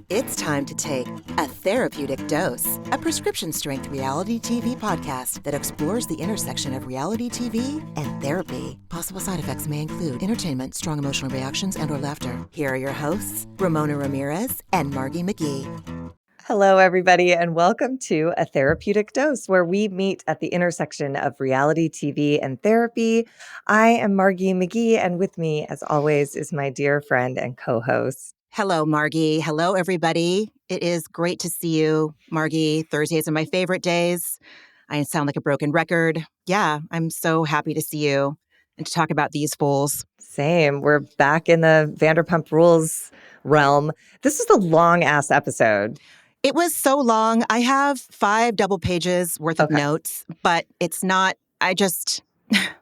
It's time to take A Therapeutic Dose, a prescription-strength reality TV podcast that explores the intersection of reality TV and therapy. Possible side effects may include entertainment, strong emotional reactions, and/or laughter. Here are your hosts, Ramona Ramirez and Margie McGee. Hello, everybody, and welcome to A Therapeutic Dose, where we meet at the intersection of reality TV and therapy. I am Margie McGee, and with me, as always, is my dear friend and co-host. Hello, Margie. Hello, everybody. It is great to see you, Margie. Thursdays are my favorite days. I sound like a broken record. Yeah, I'm so happy to see you and to talk about these fools. Same. We're back in the Vanderpump Rules realm. This is a long-ass episode. It was so long. I have 5 double pages worth of notes, but it's not,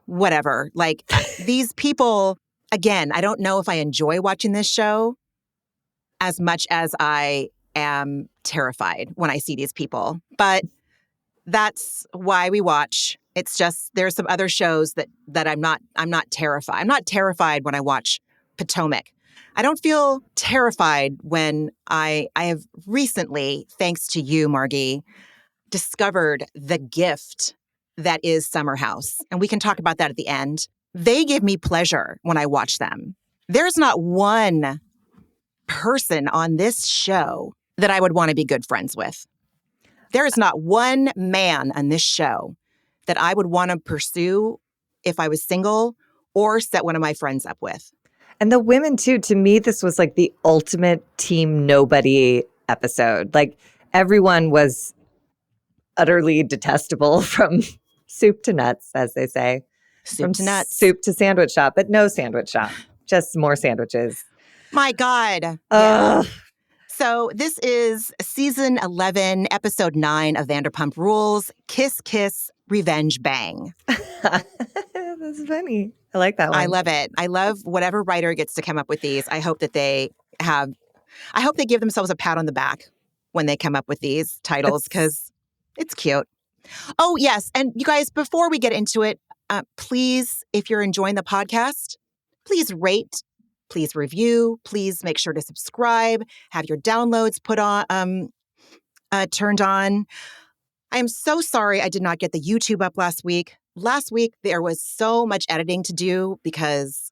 whatever. Like these people, again, I don't know if I enjoy watching this show as much as I am terrified when I see these people. But that's why we watch. It's just, there's some other shows that I'm not terrified. I'm not terrified when I watch Potomac. I don't feel terrified when I have recently, thanks to you, Margie, discovered the gift that is Summer House. And we can talk about that at the end. They give me pleasure when I watch them. There's not one person on this show that I would want to be good friends with. There is not one man on this show that I would want to pursue if I was single or set one of my friends up with. And the women, too. To me, this was like the ultimate Team Nobody episode. Like, everyone was utterly detestable from soup to nuts, as they say. Soup to nuts. Soup to sandwich shop, but no sandwich shop. Just more sandwiches. My God. Yeah. So this is season 11, episode 9 of Vanderpump Rules, Kiss, Kiss, Revenge, Bang. That's funny. I like that one. I love it. I love whatever writer gets to come up with these. I hope they give themselves a pat on the back when they come up with these titles because it's cute. Oh, yes. And you guys, before we get into it, please, if you're enjoying the podcast, please rate, please review, please make sure to subscribe, have your downloads turned on. I am so sorry I did not get the YouTube up last week. Last week, there was so much editing to do because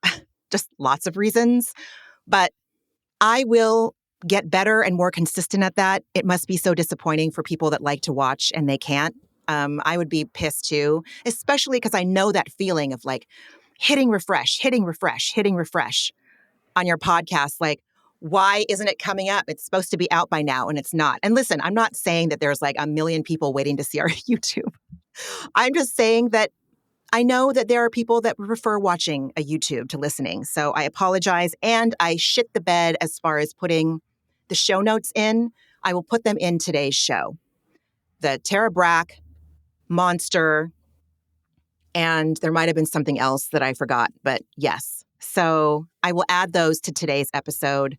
just lots of reasons. But I will get better and more consistent at that. It must be so disappointing for people that like to watch and they can't. I would be pissed too, especially because I know that feeling of like hitting refresh on your podcast. Like, why isn't it coming up? It's supposed to be out by now and it's not. And listen, I'm not saying that there's like a million people waiting to see our YouTube. I'm just saying that I know that there are people that prefer watching a YouTube to listening. So I apologize. And I shit the bed as far as putting the show notes in. I will put them in today's show. The Tara Brack, Monster, and there might have been something else that I forgot, but yes. So I will add those to today's episode.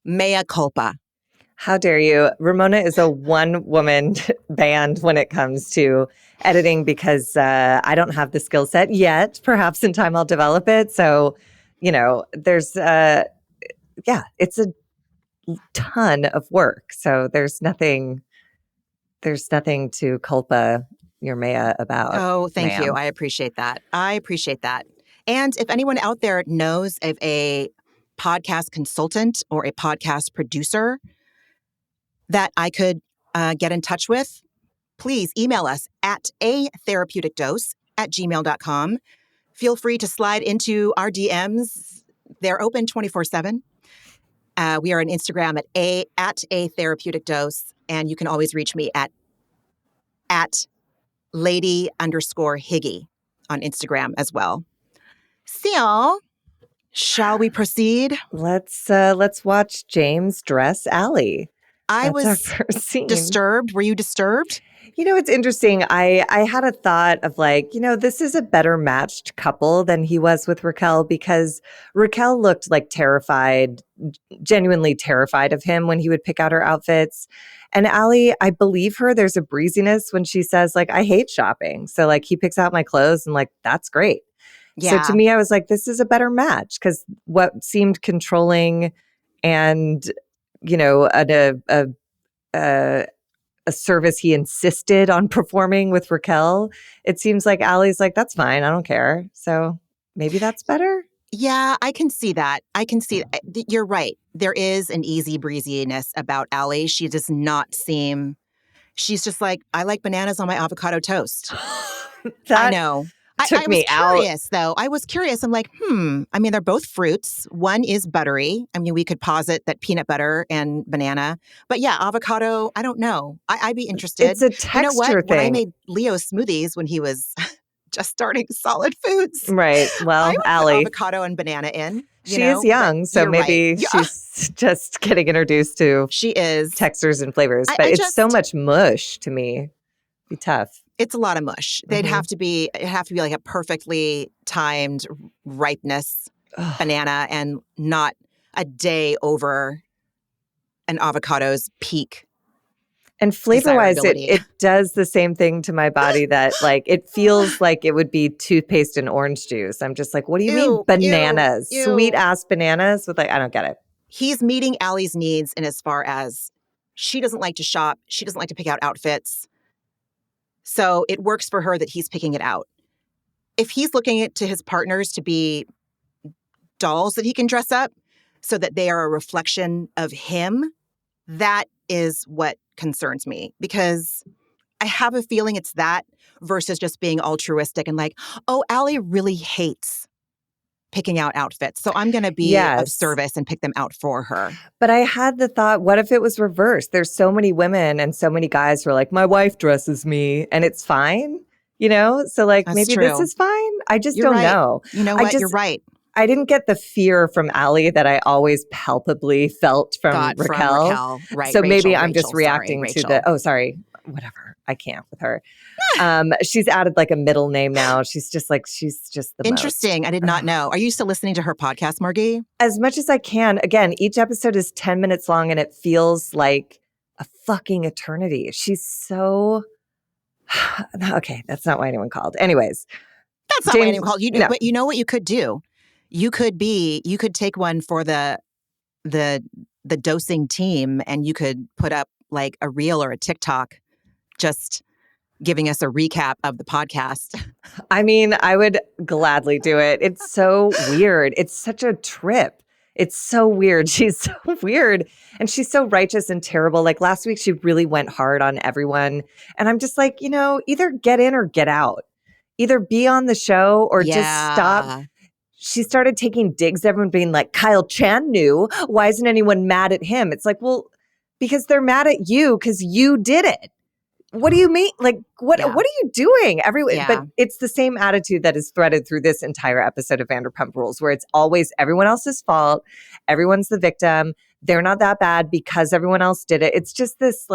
Mea culpa. How dare you? Ramona is a one-woman band when it comes to editing because I don't have the skill set yet. Perhaps in time I'll develop it. So, there's, it's a ton of work. So there's nothing to culpa your Mea about. Oh, thank you. I appreciate that. And if anyone out there knows of a podcast consultant or a podcast producer that I could get in touch with, please email us at atherapeuticdose@gmail.com. Feel free to slide into our DMs. They're open 24/7. We are on Instagram at a therapeutic dose, and you can always reach me at lady_Higgy on Instagram as well. So, shall we proceed? Let's watch James dress Allie. I was disturbed. Were you disturbed? It's interesting. I had a thought of like, this is a better matched couple than he was with Raquel because Raquel looked like terrified, genuinely terrified of him when he would pick out her outfits. And Allie, I believe her. There's a breeziness when she says like, I hate shopping. So like he picks out my clothes and like, that's great. Yeah. So to me, I was like, this is a better match because what seemed controlling and a service he insisted on performing with Raquel. It seems like Allie's like, that's fine. I don't care. So maybe that's better. Yeah, I can see that. You're right. There is an easy breeziness about Allie. She does not seem, she's just like, I like bananas on my avocado toast. I know. Took I was me out. curious, though. I was curious. I'm like, I mean, they're both fruits. One is buttery. I mean, we could posit that peanut butter and banana. But yeah, avocado, I don't know. I'd be interested. It's a texture you know what? thing. When I made Leo smoothies when he was just starting solid foods. Right. Well, I would Allie. put avocado and banana in. She is young, so maybe right. she's just getting introduced to she is textures and flavors. But it's so much mush to me. It'd be tough. It's a lot of mush. It'd have to be like a perfectly timed ripeness banana and not a day over an avocado's peak. And flavor-wise, it does the same thing to my body that like it feels like it would be toothpaste and orange juice. I'm just like, what do you mean bananas? Sweet ass bananas with like, I don't get it. He's meeting Allie's needs in as far as she doesn't like to shop. She doesn't like to pick out outfits. So it works for her that he's picking it out. If he's looking to his partners to be dolls that he can dress up so that they are a reflection of him, that is what concerns me, because I have a feeling it's that versus just being altruistic and like, oh, Allie really hates picking out outfits, so I'm going to be of service and pick them out for her. But I had the thought, what if it was reversed? There's so many women and so many guys who are like, my wife dresses me and it's fine, So like, That's maybe true. This is fine. I just don't know. You know what? You're right. I didn't get the fear from Allie that I always palpably felt from Raquel. Right. So Rachel, maybe I'm just reacting to whatever. I can't with her. She's added like a middle name now. She's just the Interesting. most. I did not know. Are you still listening to her podcast, Margie? As much as I can. Again, each episode is 10 minutes long and it feels like a fucking eternity. She's so... Okay, that's not why anyone called. Anyways. That's not why anyone called. But you know what you could do? You could take one for the dosing team, and you could put up like a reel or a TikTok just giving us a recap of the podcast. I mean, I would gladly do it. It's so weird. It's such a trip. It's so weird. She's so weird. And she's so righteous and terrible. Like last week, she really went hard on everyone. And I'm just like, either get in or get out. Either be on the show or just stop. She started taking digs at everyone, being like, Kyle Chan knew. Why isn't anyone mad at him? It's like, well, because they're mad at you because you did it. What do you mean? Like, what are you doing? But it's the same attitude that is threaded through this entire episode of Vanderpump Rules, where it's always everyone else's fault. Everyone's the victim. They're not that bad because everyone else did it. It's just this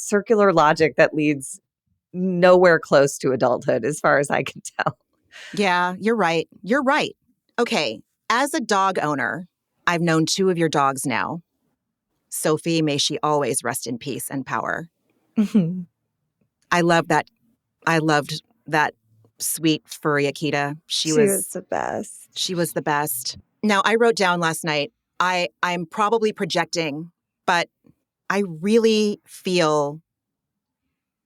circular logic that leads nowhere close to adulthood, as far as I can tell. Yeah, you're right. You're right. Okay, as a dog owner, I've known 2 of your dogs now. Sophie, may she always rest in peace and power. Mm-hmm. I loved that sweet furry Akita. She was the best. She was the best. Now, I wrote down last night, I'm probably projecting, but I really feel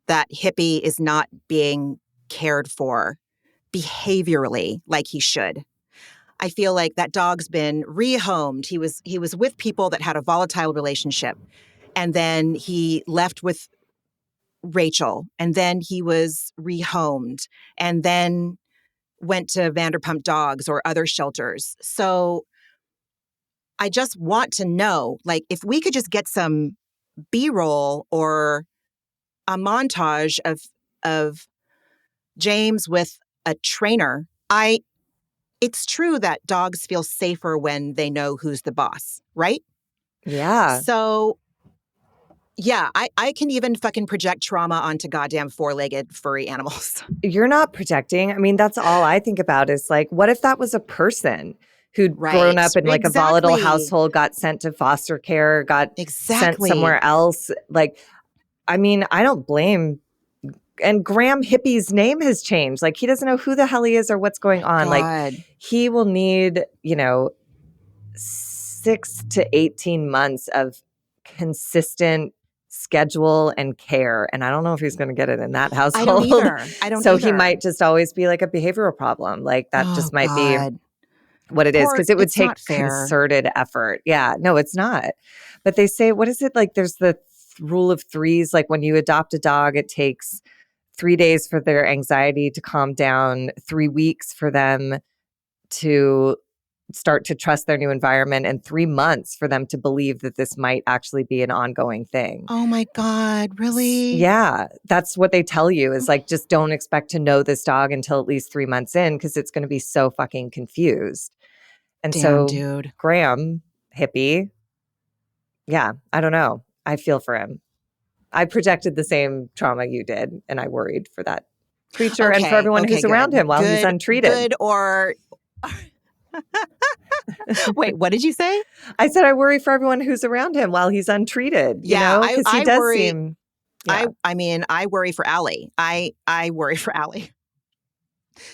that Hippie is not being cared for behaviorally like he should. I feel like that dog's been rehomed. He was with people that had a volatile relationship. And then he left with Rachel. And then he was rehomed. And then went to Vanderpump Dogs or other shelters. So I just want to know, like, if we could just get some B-roll or a montage of James with a trainer. It's true that dogs feel safer when they know who's the boss, right? Yeah. So, yeah, I can even fucking project trauma onto goddamn 4-legged furry animals. You're not projecting. I mean, that's all I think about is like, what if that was a person who'd grown up in like a volatile household, got sent to foster care, got sent somewhere else? Like, I mean, I don't blame. And Graham Hippie's name has changed. Like, he doesn't know who the hell he is or what's going on. God. Like, he will need, 6 to 18 months of consistent schedule and care. And I don't know if he's going to get it in that household. I don't either. I don't So either. he might just always be like a behavioral problem. Like that just might be what it is, because it would it's take not fair. concerted effort. Yeah, no, it's not. But they say, what is it? Like there's the rule of threes. Like when you adopt a dog, it takes 3 days for their anxiety to calm down, 3 weeks for them to start to trust their new environment, and 3 months for them to believe that this might actually be an ongoing thing. Oh my God, really? Yeah, that's what they tell you is like, just don't expect to know this dog until at least 3 months in, because it's going to be so fucking confused. And Damn, so dude. Graham, hippie, yeah, I don't know. I feel for him. I projected the same trauma you did, and I worried for that creature and for everyone who's around him while he's untreated. Good or... Wait, what did you say? I said I worry for everyone who's around him while he's untreated, you know? Because he does worry, seem... Yeah. I mean, I worry for Allie. I worry for Allie.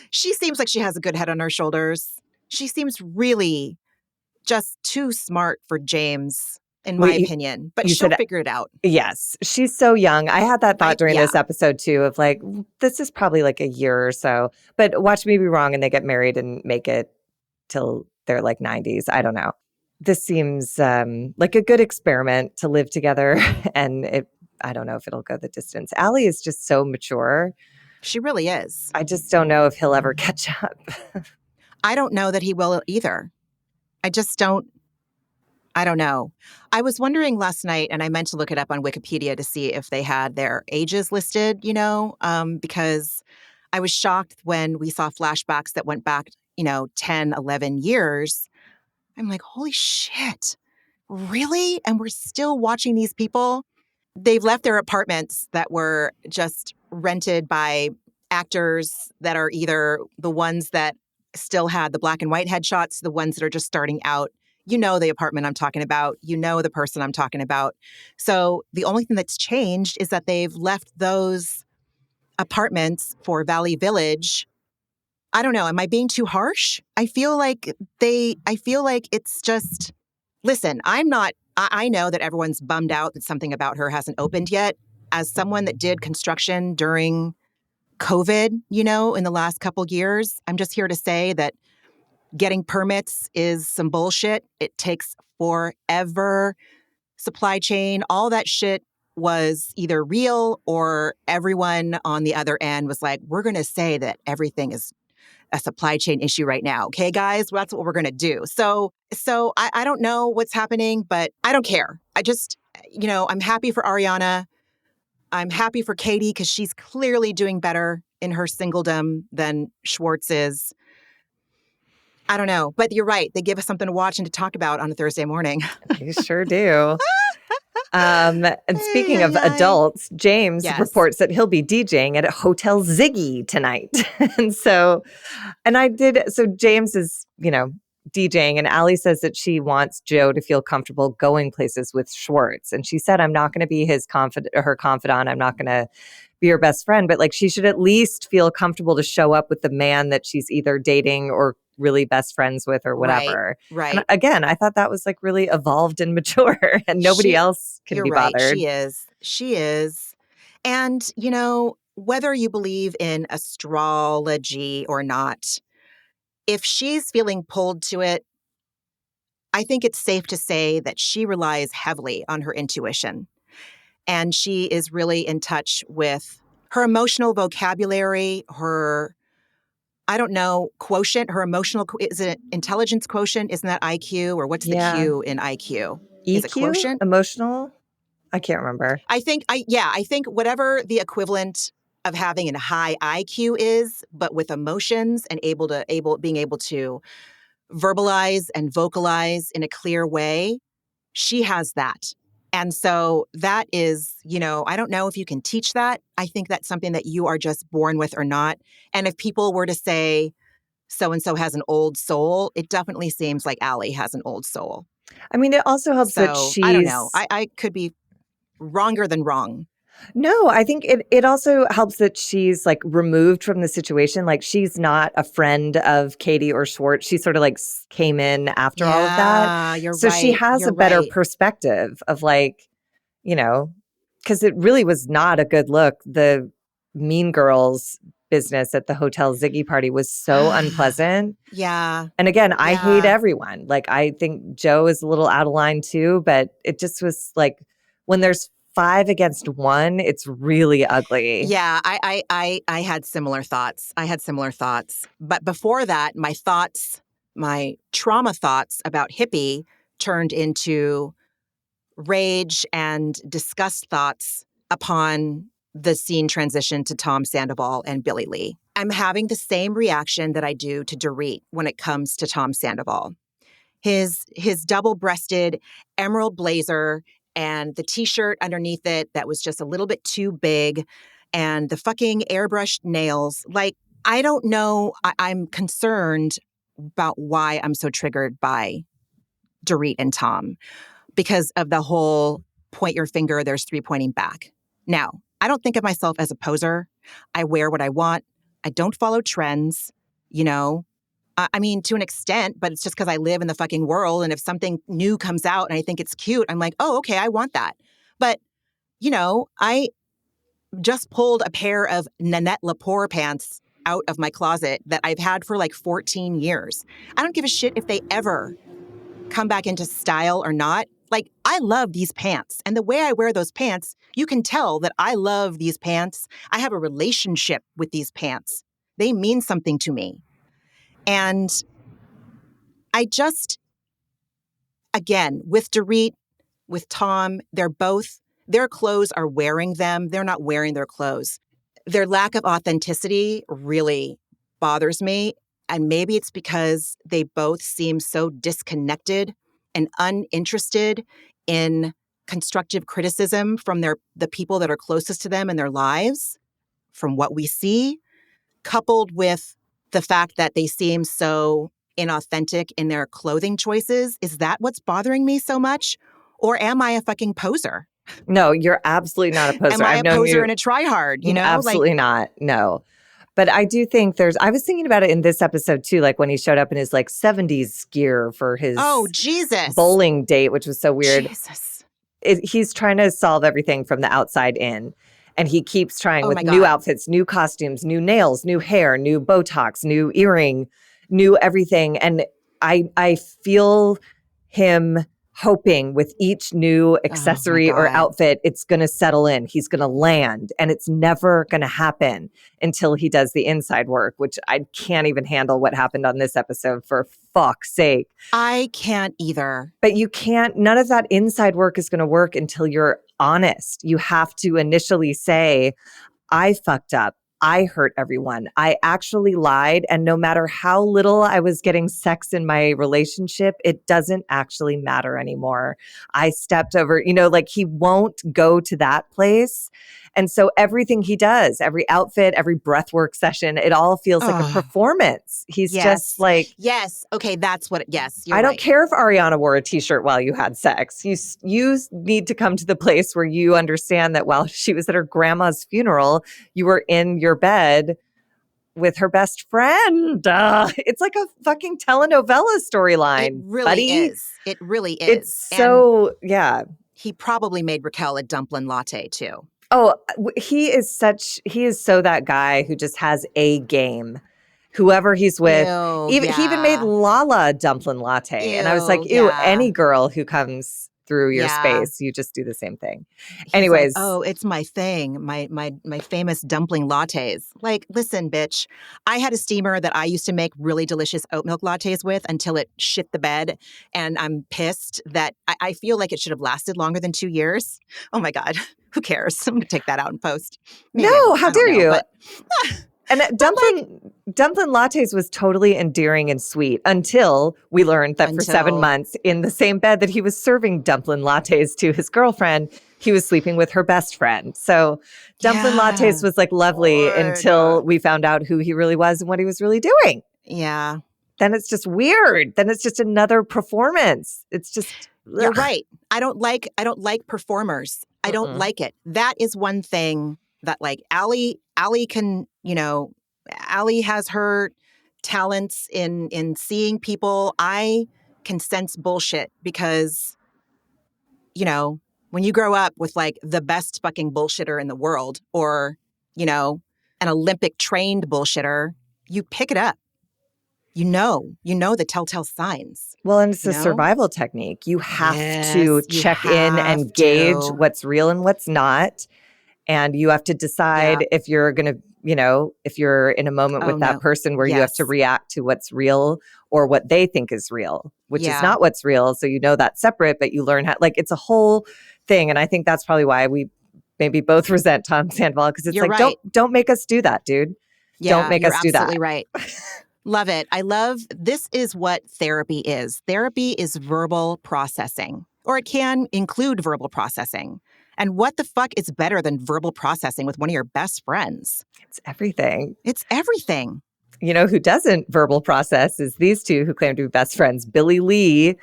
She seems like she has a good head on her shoulders. She seems really just too smart for James, in my opinion. But she'll figure it out. Yes. She's so young. I had that thought during this episode, too, of like, this is probably like a year or so. But watch me be wrong and they get married and make it till they're like 90s. I don't know. This seems like a good experiment to live together. And I don't know if it'll go the distance. Allie is just so mature. She really is. I just don't know if he'll ever catch up. I don't know that he will either. I don't know. I was wondering last night, and I meant to look it up on Wikipedia to see if they had their ages listed, because I was shocked when we saw flashbacks that went back, 10, 11 years. I'm like, holy shit, really? And we're still watching these people? They've left their apartments that were just rented by actors that are either the ones that still had the black and white headshots, the ones that are just starting out. You know the apartment I'm talking about. You know the person I'm talking about. So the only thing that's changed is that they've left those apartments for Valley Village. I don't know. Am I being too harsh? I feel like it's just, listen, I know that everyone's bummed out that something about her hasn't opened yet. As someone that did construction during COVID, in the last couple years, I'm just here to say that getting permits is some bullshit. It takes forever. Supply chain, all that shit was either real or everyone on the other end was like, we're going to say that everything is a supply chain issue right now. Okay, guys, well, that's what we're going to do. So I don't know what's happening, but I don't care. I just, I'm happy for Ariana. I'm happy for Katie because she's clearly doing better in her singledom than Schwartz is. I don't know, but you're right. They give us something to watch and to talk about on a Thursday morning. You sure do. And speaking of adults, James reports that he'll be DJing at Hotel Ziggy tonight. So James is, DJing, and Allie says that she wants Jo to feel comfortable going places with Schwartz. And she said, I'm not going to be her confidant. I'm not going to be her best friend, but like she should at least feel comfortable to show up with the man that she's either dating or really best friends with or whatever. Right. And again, I thought that was like really evolved and mature and nobody else can be bothered. She is. And, whether you believe in astrology or not, if she's feeling pulled to it, I think it's safe to say that she relies heavily on her intuition. And she is really in touch with her emotional vocabulary, her, I don't know, quotient, her emotional, is it intelligence quotient? Isn't that IQ? Or what's the Q in IQ? EQ? Is it quotient? Emotional? I can't remember. I think whatever the equivalent of having a high IQ is, but with emotions and being able to verbalize and vocalize in a clear way, she has that. And so that is, I don't know if you can teach that. I think that's something that you are just born with or not. And if people were to say, so-and-so has an old soul, it definitely seems like Allie has an old soul. I mean, it also helps that she's... I don't know. I could be wronger than wrong. No, I think it also helps that she's like removed from the situation. Like she's not a friend of Katie or Schwartz. She sort of like came in after all of that. You're so right. she has a better perspective of like, you know, because it really was not a good look. The Mean Girls business at the Hotel Ziggy party was so unpleasant. Yeah. And again, I hate Yeah. everyone. Like, I think Jo is a little out of line too, but it just was like when there's 5 against 1, it's really ugly. Yeah, I had similar thoughts. But before that, my trauma thoughts about Hippie turned into rage and disgust thoughts upon the scene transition to Tom Sandoval and Billy Lee. I'm having the same reaction that I do to Dorit when it comes to Tom Sandoval. His double-breasted emerald blazer and the t-shirt underneath it that was just a little bit too big and the fucking airbrushed nails. Like, I don't know. I'm concerned about why I'm so triggered by Dorit and Tom because of the whole point your finger, there's 3 pointing back. Now, I don't think of myself as a poser. I wear what I want. I don't follow trends, you know. I mean, to an extent, but it's just because I live in the fucking world. And if something new comes out and I think it's cute, I'm like, oh, okay, I want that. But, you know, I just pulled a pair of Nanette Lepore pants out of my closet that I've had for like 14 years. I don't give a shit if they ever come back into style or not. Like, I love these pants. And the way I wear those pants, you can tell that I love these pants. I have a relationship with these pants. They mean something to me. And I just, again, with Dorit, with Tom, their clothes are wearing them. They're not wearing their clothes. Their lack of authenticity really bothers me. And maybe it's because they both seem so disconnected and uninterested in constructive criticism from the people that are closest to them in their lives, from what we see, coupled with the fact that they seem so inauthentic in their clothing choices. Is that what's bothering me so much? Or am I a fucking poser? No, you're absolutely not a poser. Am I I've a known poser you. and a tryhard, you know? Absolutely not. No. But I do think I was thinking about it in this episode too, like when he showed up in his like 70s gear for his Jesus. bowling date, which was so weird. Jesus. He's trying to solve everything from the outside in. And he keeps trying with new outfits, new costumes, new nails, new hair, new Botox, new earring, new everything. And I feel him hoping with each new accessory or outfit, it's going to settle in. He's going to land, and it's never going to happen until he does the inside work, which I can't even handle what happened on this episode, for fuck's sake. I can't either. But you can't, none of that inside work is going to work until you're honest. You have to initially say, I fucked up. I hurt everyone. I actually lied. And no matter how little I was getting sex in my relationship, it doesn't actually matter anymore. I stepped over, like he won't go to that place. And so everything he does, every outfit, every breathwork session, it all feels like a performance. He's just like, yes. Okay. That's what, I don't care if Ariana wore a t-shirt while you had sex. You need to come to the place where you understand that while she was at her grandma's funeral, you were in your bed with her best friend. It's like a fucking telenovela storyline. It really buddy. is. It really is. It's so, yeah. He probably made Raquel a dumpling latte too. Oh, he is so that guy who just has a game. Whoever he's with, he even made Lala a dumpling latte. And I was like, ew, any girl who comes through your space, you just do the same thing. Anyways. Like, it's my thing, my famous dumpling lattes. Like, listen, bitch, I had a steamer that I used to make really delicious oat milk lattes with until it shit the bed. And I'm pissed that I feel like it should have lasted longer than 2 years. Oh my God, who cares? I'm going to take that out in post. Maybe no, how dare you? But, and dumpling lattes was totally endearing and sweet until we learned that for 7 months in the same bed that he was serving dumpling lattes to his girlfriend, he was sleeping with her best friend. So dumpling lattes was like lovely until we found out who he really was and what he was really doing. Yeah. Then it's just weird. Then it's just another performance. It's just You're right. I don't like performers. I don't like it. That is one thing that like Allie can, Allie has her talents in seeing people. I can sense bullshit because, When you grow up with like the best fucking bullshitter in the world or, you know, an Olympic trained bullshitter, you pick it up. You know the telltale signs. Well, and it's you a know? survival technique. You have to Yes, you check in have and gauge to. what's real and what's not. And you have to decide if you're going to, if you're in a moment with that person where you have to react to what's real or what they think is real, which is not what's real. So that's separate, but you learn how, like, it's a whole thing. And I think that's probably why we maybe both resent Tom Sandoval, because it's don't make us do that, dude. Don't make us do that. You're absolutely right. Love it. I love, this is what therapy is. Therapy is verbal processing, or it can include verbal processing. And what the fuck is better than verbal processing with one of your best friends? It's everything. It's everything. You know who doesn't verbal process is these two who claim to be best friends. Billie Lee,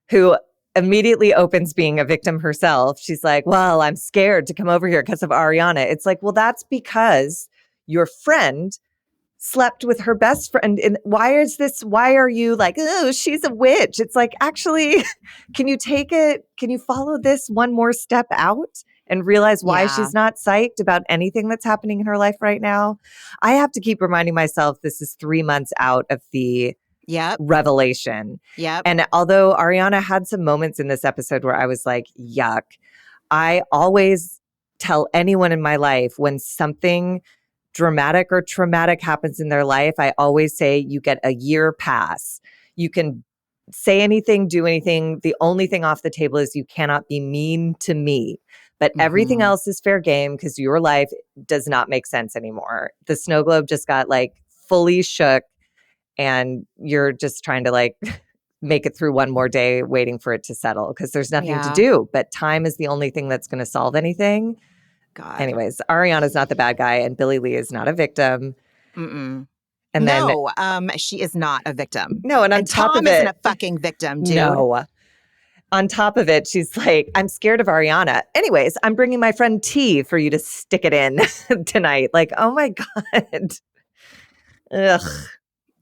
who immediately opens being a victim herself. She's like, well, I'm scared to come over here because of Ariana. It's like, well, that's because your friend slept with her best friend. And why are you like, oh, she's a witch? It's like, actually, can you follow this one more step out and realize why she's not psyched about anything that's happening in her life right now? I have to keep reminding myself this is 3 months out of the revelation. And although Ariana had some moments in this episode where I was like, yuck, I always tell anyone in my life when something dramatic or traumatic happens in their life, I always say you get a year pass. You can say anything, do anything. The only thing off the table is you cannot be mean to me. But everything else is fair game because your life does not make sense anymore. The snow globe just got like fully shook and you're just trying to like make it through one more day waiting for it to settle because there's nothing to do. But time is the only thing that's going to solve anything. God. Anyways, Ariana's not the bad guy and Billie Lee is not a victim. And then she is not a victim. No, and on top Tom of it, isn't a fucking victim, dude. No. On top of it, she's like, I'm scared of Ariana. Anyways, I'm bringing my friend T for you to stick it in tonight. Like, oh my God. Ugh.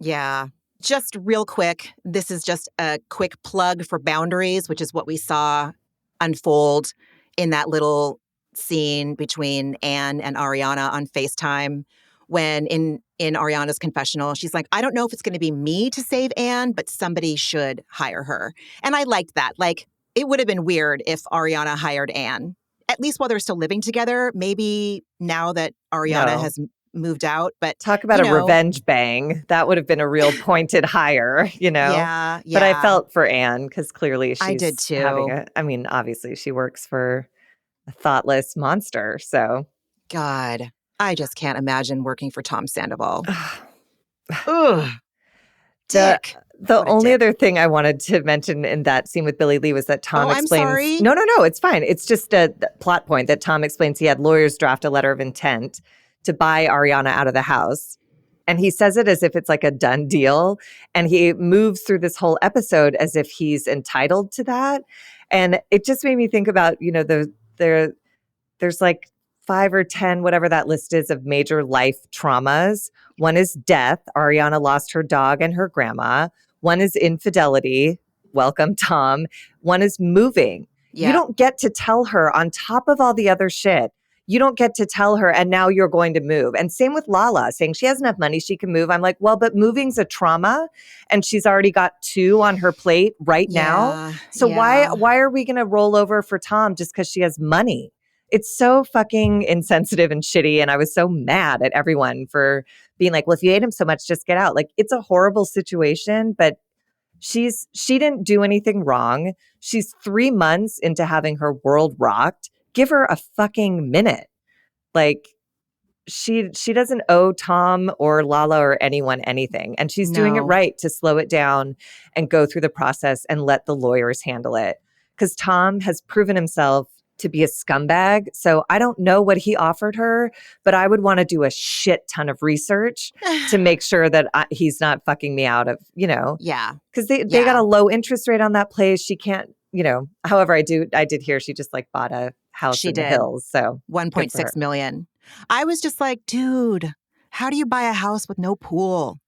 Yeah. Just real quick, this is just a quick plug for Boundaries, which is what we saw unfold in that little scene between Anne and Ariana on FaceTime when in Ariana's confessional, she's like, I don't know if it's going to be me to save Anne, but somebody should hire her. And I liked that. Like, it would have been weird if Ariana hired Anne, at least while they're still living together. Maybe now that Ariana has moved out, but talk about a revenge bang. That would have been a real pointed hire, Yeah. But I felt for Anne because clearly she's I did too. Obviously she works for a thoughtless monster. So God, I just can't imagine working for Tom Sandoval. Ugh. Dick. The only other thing I wanted to mention in that scene with Billie Lee was that Tom explains. I'm sorry. No, it's fine. It's just a plot point that Tom explains he had lawyers draft a letter of intent to buy Ariana out of the house. And he says it as if it's like a done deal. And he moves through this whole episode as if he's entitled to that. And it just made me think about, there's like 5 or 10, whatever that list is, of major life traumas. One is death. Ariana lost her dog and her grandma. One is infidelity. Welcome, Tom. One is moving. Yeah. You don't get to tell her on top of all the other shit. You don't get to tell her, and now you're going to move. And same with Lala, saying she has enough money, she can move. I'm like, well, but moving's a trauma, and she's already got 2 on her plate right now. So why are we going to roll over for Tom just because she has money? It's so fucking insensitive and shitty. And I was so mad at everyone for being like, well, if you hate him so much, just get out. Like, it's a horrible situation, but she didn't do anything wrong. She's 3 months into having her world rocked. Give her a fucking minute. Like, she doesn't owe Tom or Lala or anyone anything. And she's doing it right to slow it down and go through the process and let the lawyers handle it. Because Tom has proven himself to be a scumbag. So I don't know what he offered her, but I would want to do a shit ton of research to make sure that he's not fucking me out of, Yeah. Because they got a low interest rate on that place. She can't, however, I did hear she just like bought a house in the hills. So 1.6 million. I was just like, dude, how do you buy a house with no pool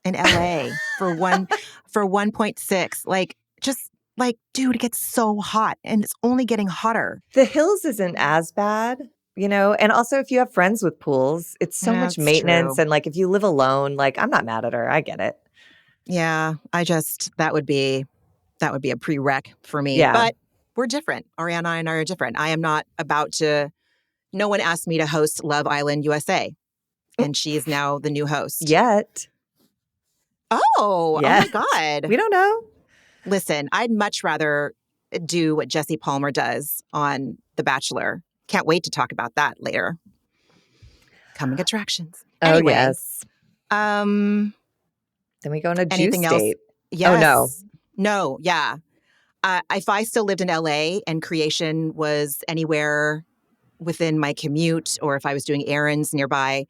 in LA for 1.6? Like, just Like, dude, it gets so hot and it's only getting hotter. The hills isn't as bad, and also if you have friends with pools, it's so much That's maintenance. true. And like if you live alone, like I'm not mad at her. I get it. Yeah, that would be a prereq for me. Yeah. But we're different. Ariana and I are different. I am not about to. No one asked me to host Love Island USA, and she is now the new host. Yet. Oh Yeah. my God. We don't know. Listen, I'd much rather do what Jesse Palmer does on The Bachelor. Can't wait to talk about that later. Coming attractions. Oh, Anyway, yes. Then we go on a juice anything else? date. Yes. Oh, no. No, yeah. If I still lived in LA and creation was anywhere within my commute, or if I was doing errands nearby,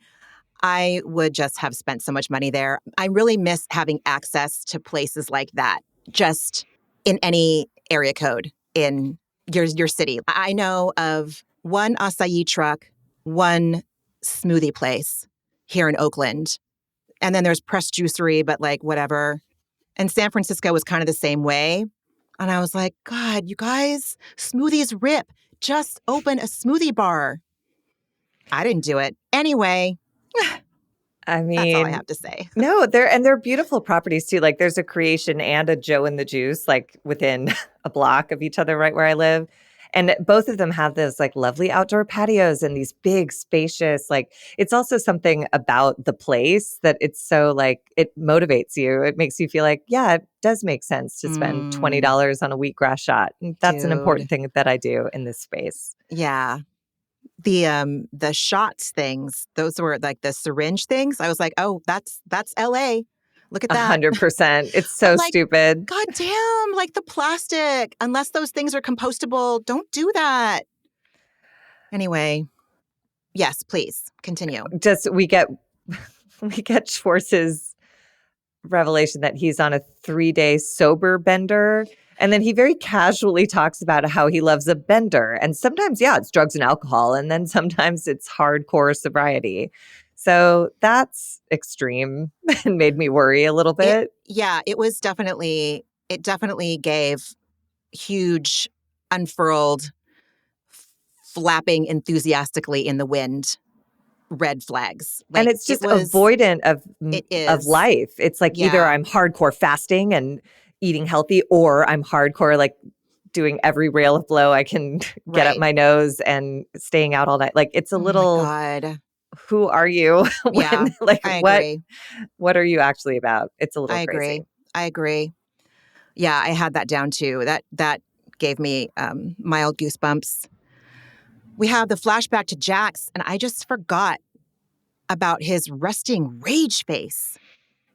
I would just have spent so much money there. I really miss having access to places like that, just in any area code in your city. I know of one acai truck, one smoothie place here in Oakland. And then there's Press Juicery, but like whatever. And San Francisco was kind of the same way. And I was like, God, you guys, smoothies rip. Just open a smoothie bar. I didn't do it. Anyway, I mean, that's all I have to say. No, they're beautiful properties too. Like there's a creation and a Jo and the Juice, like within a block of each other, right where I live. And both of them have this like lovely outdoor patios and these big spacious, like it's also something about the place that it's so like it motivates you. It makes you feel like, yeah, it does make sense to spend $20 on a wheatgrass shot. And that's an important thing that I do in this space. Yeah. The shots things, those were like the syringe things. I was like, oh, that's LA. Look at that. 100%. It's so like, stupid. God damn, like the plastic. Unless those things are compostable, don't do that. Anyway, yes, please continue. Just we get Schwartz's revelation that he's on a 3-day sober bender. And then he very casually talks about how he loves a bender. And sometimes, yeah, it's drugs and alcohol. And then sometimes it's hardcore sobriety. So that's extreme and made me worry a little bit. It definitely gave huge, unfurled, flapping enthusiastically in the wind red flags. Like, and it's just avoidant of life. It's like either I'm hardcore fasting and eating healthy, or I'm hardcore like doing every rail of blow I can get up my nose and staying out all night. Like it's a little, God. Who are you? Like I agree. What are you actually about? It's a little crazy. I agree. Yeah, I had that down too. That gave me mild goosebumps. We have the flashback to Jax, and I just forgot about his resting rage face.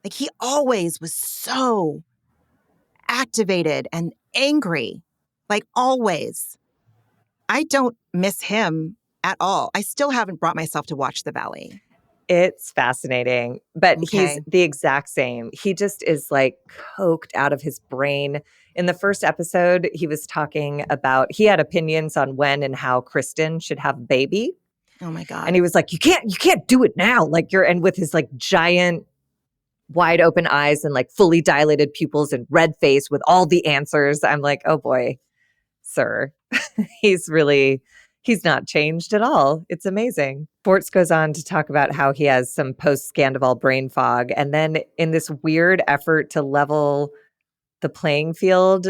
Like he always was so activated and angry, like always. I don't miss him at all. I still haven't brought myself to watch The Valley. It's fascinating, but he's the exact same. He just is like coked out of his brain. In the first episode, he was talking about, he had opinions on when and how Kristen should have a baby. Oh my God. And he was like, you can't do it now. Like and with his like giant wide open eyes and like fully dilated pupils and red face with all the answers. I'm like, oh boy, sir, he's not changed at all. It's amazing. Schwartz goes on to talk about how he has some post-Sandoval brain fog. And then in this weird effort to level the playing field,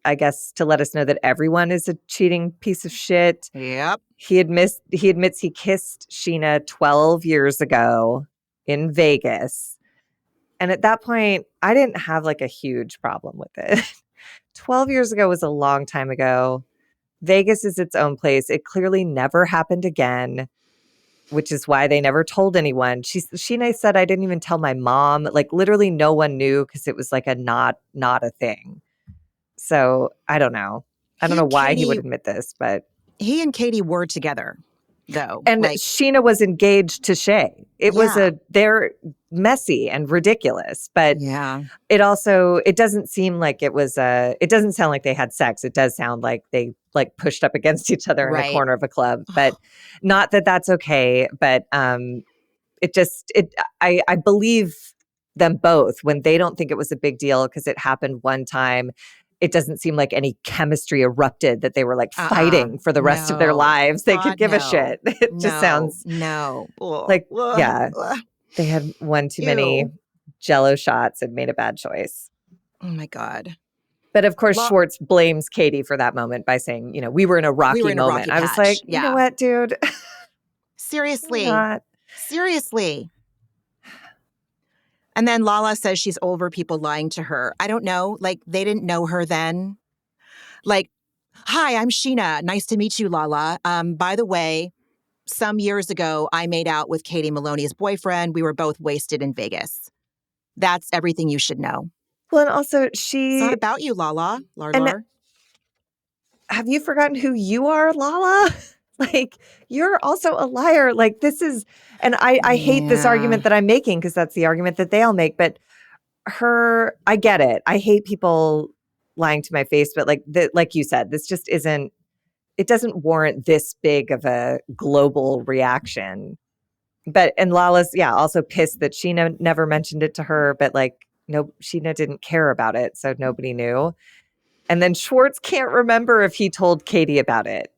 I guess to let us know that everyone is a cheating piece of shit. Yep. He admits he kissed Scheana 12 years ago in Vegas. And at that point, I didn't have like a huge problem with it. 12 years ago was a long time ago. Vegas is its own place. It clearly never happened again, which is why they never told anyone. Scheana said, I didn't even tell my mom. Like literally no one knew because it was like a not a thing. So I don't know. I don't know why he would admit this, but he and Katie were together, though. And like, Scheana was engaged to Shay. They're messy and ridiculous, but it doesn't seem like it doesn't sound like they had sex. It does sound like they like pushed up against each other in a corner of a club, but not that that's okay. But I believe them both when they don't think it was a big deal because it happened one time. it doesn't seem like any chemistry erupted, that they were like fighting for the rest of their lives. They could give a shit. It just sounds like, yeah, they had one too many Jello shots and made a bad choice. Oh my God. But of course, Schwartz blames Katie for that moment by saying, you know, we were in a rocky moment. I was like, you know what, dude? Seriously. Seriously. And then Lala says she's over people lying to her. I don't know. Like, they didn't know her then. Like, hi, I'm Scheana. Nice to meet you, Lala. By the way, some years ago, I made out with Katie Maloney's boyfriend. We were both wasted in Vegas. That's everything you should know. Well, and also It's not about you, Lala. Lar. Have you forgotten who you are, Lala? Like, you're also a liar. Like, this is, and I hate this argument that I'm making, because that's the argument that they all make. But I get it. I hate people lying to my face. But like you said, this just isn't, it doesn't warrant this big of a global reaction. And Lala's, also pissed that Scheana never mentioned it to her. But like, no, Scheana didn't care about it. So nobody knew. And then Schwartz can't remember if he told Katie about it.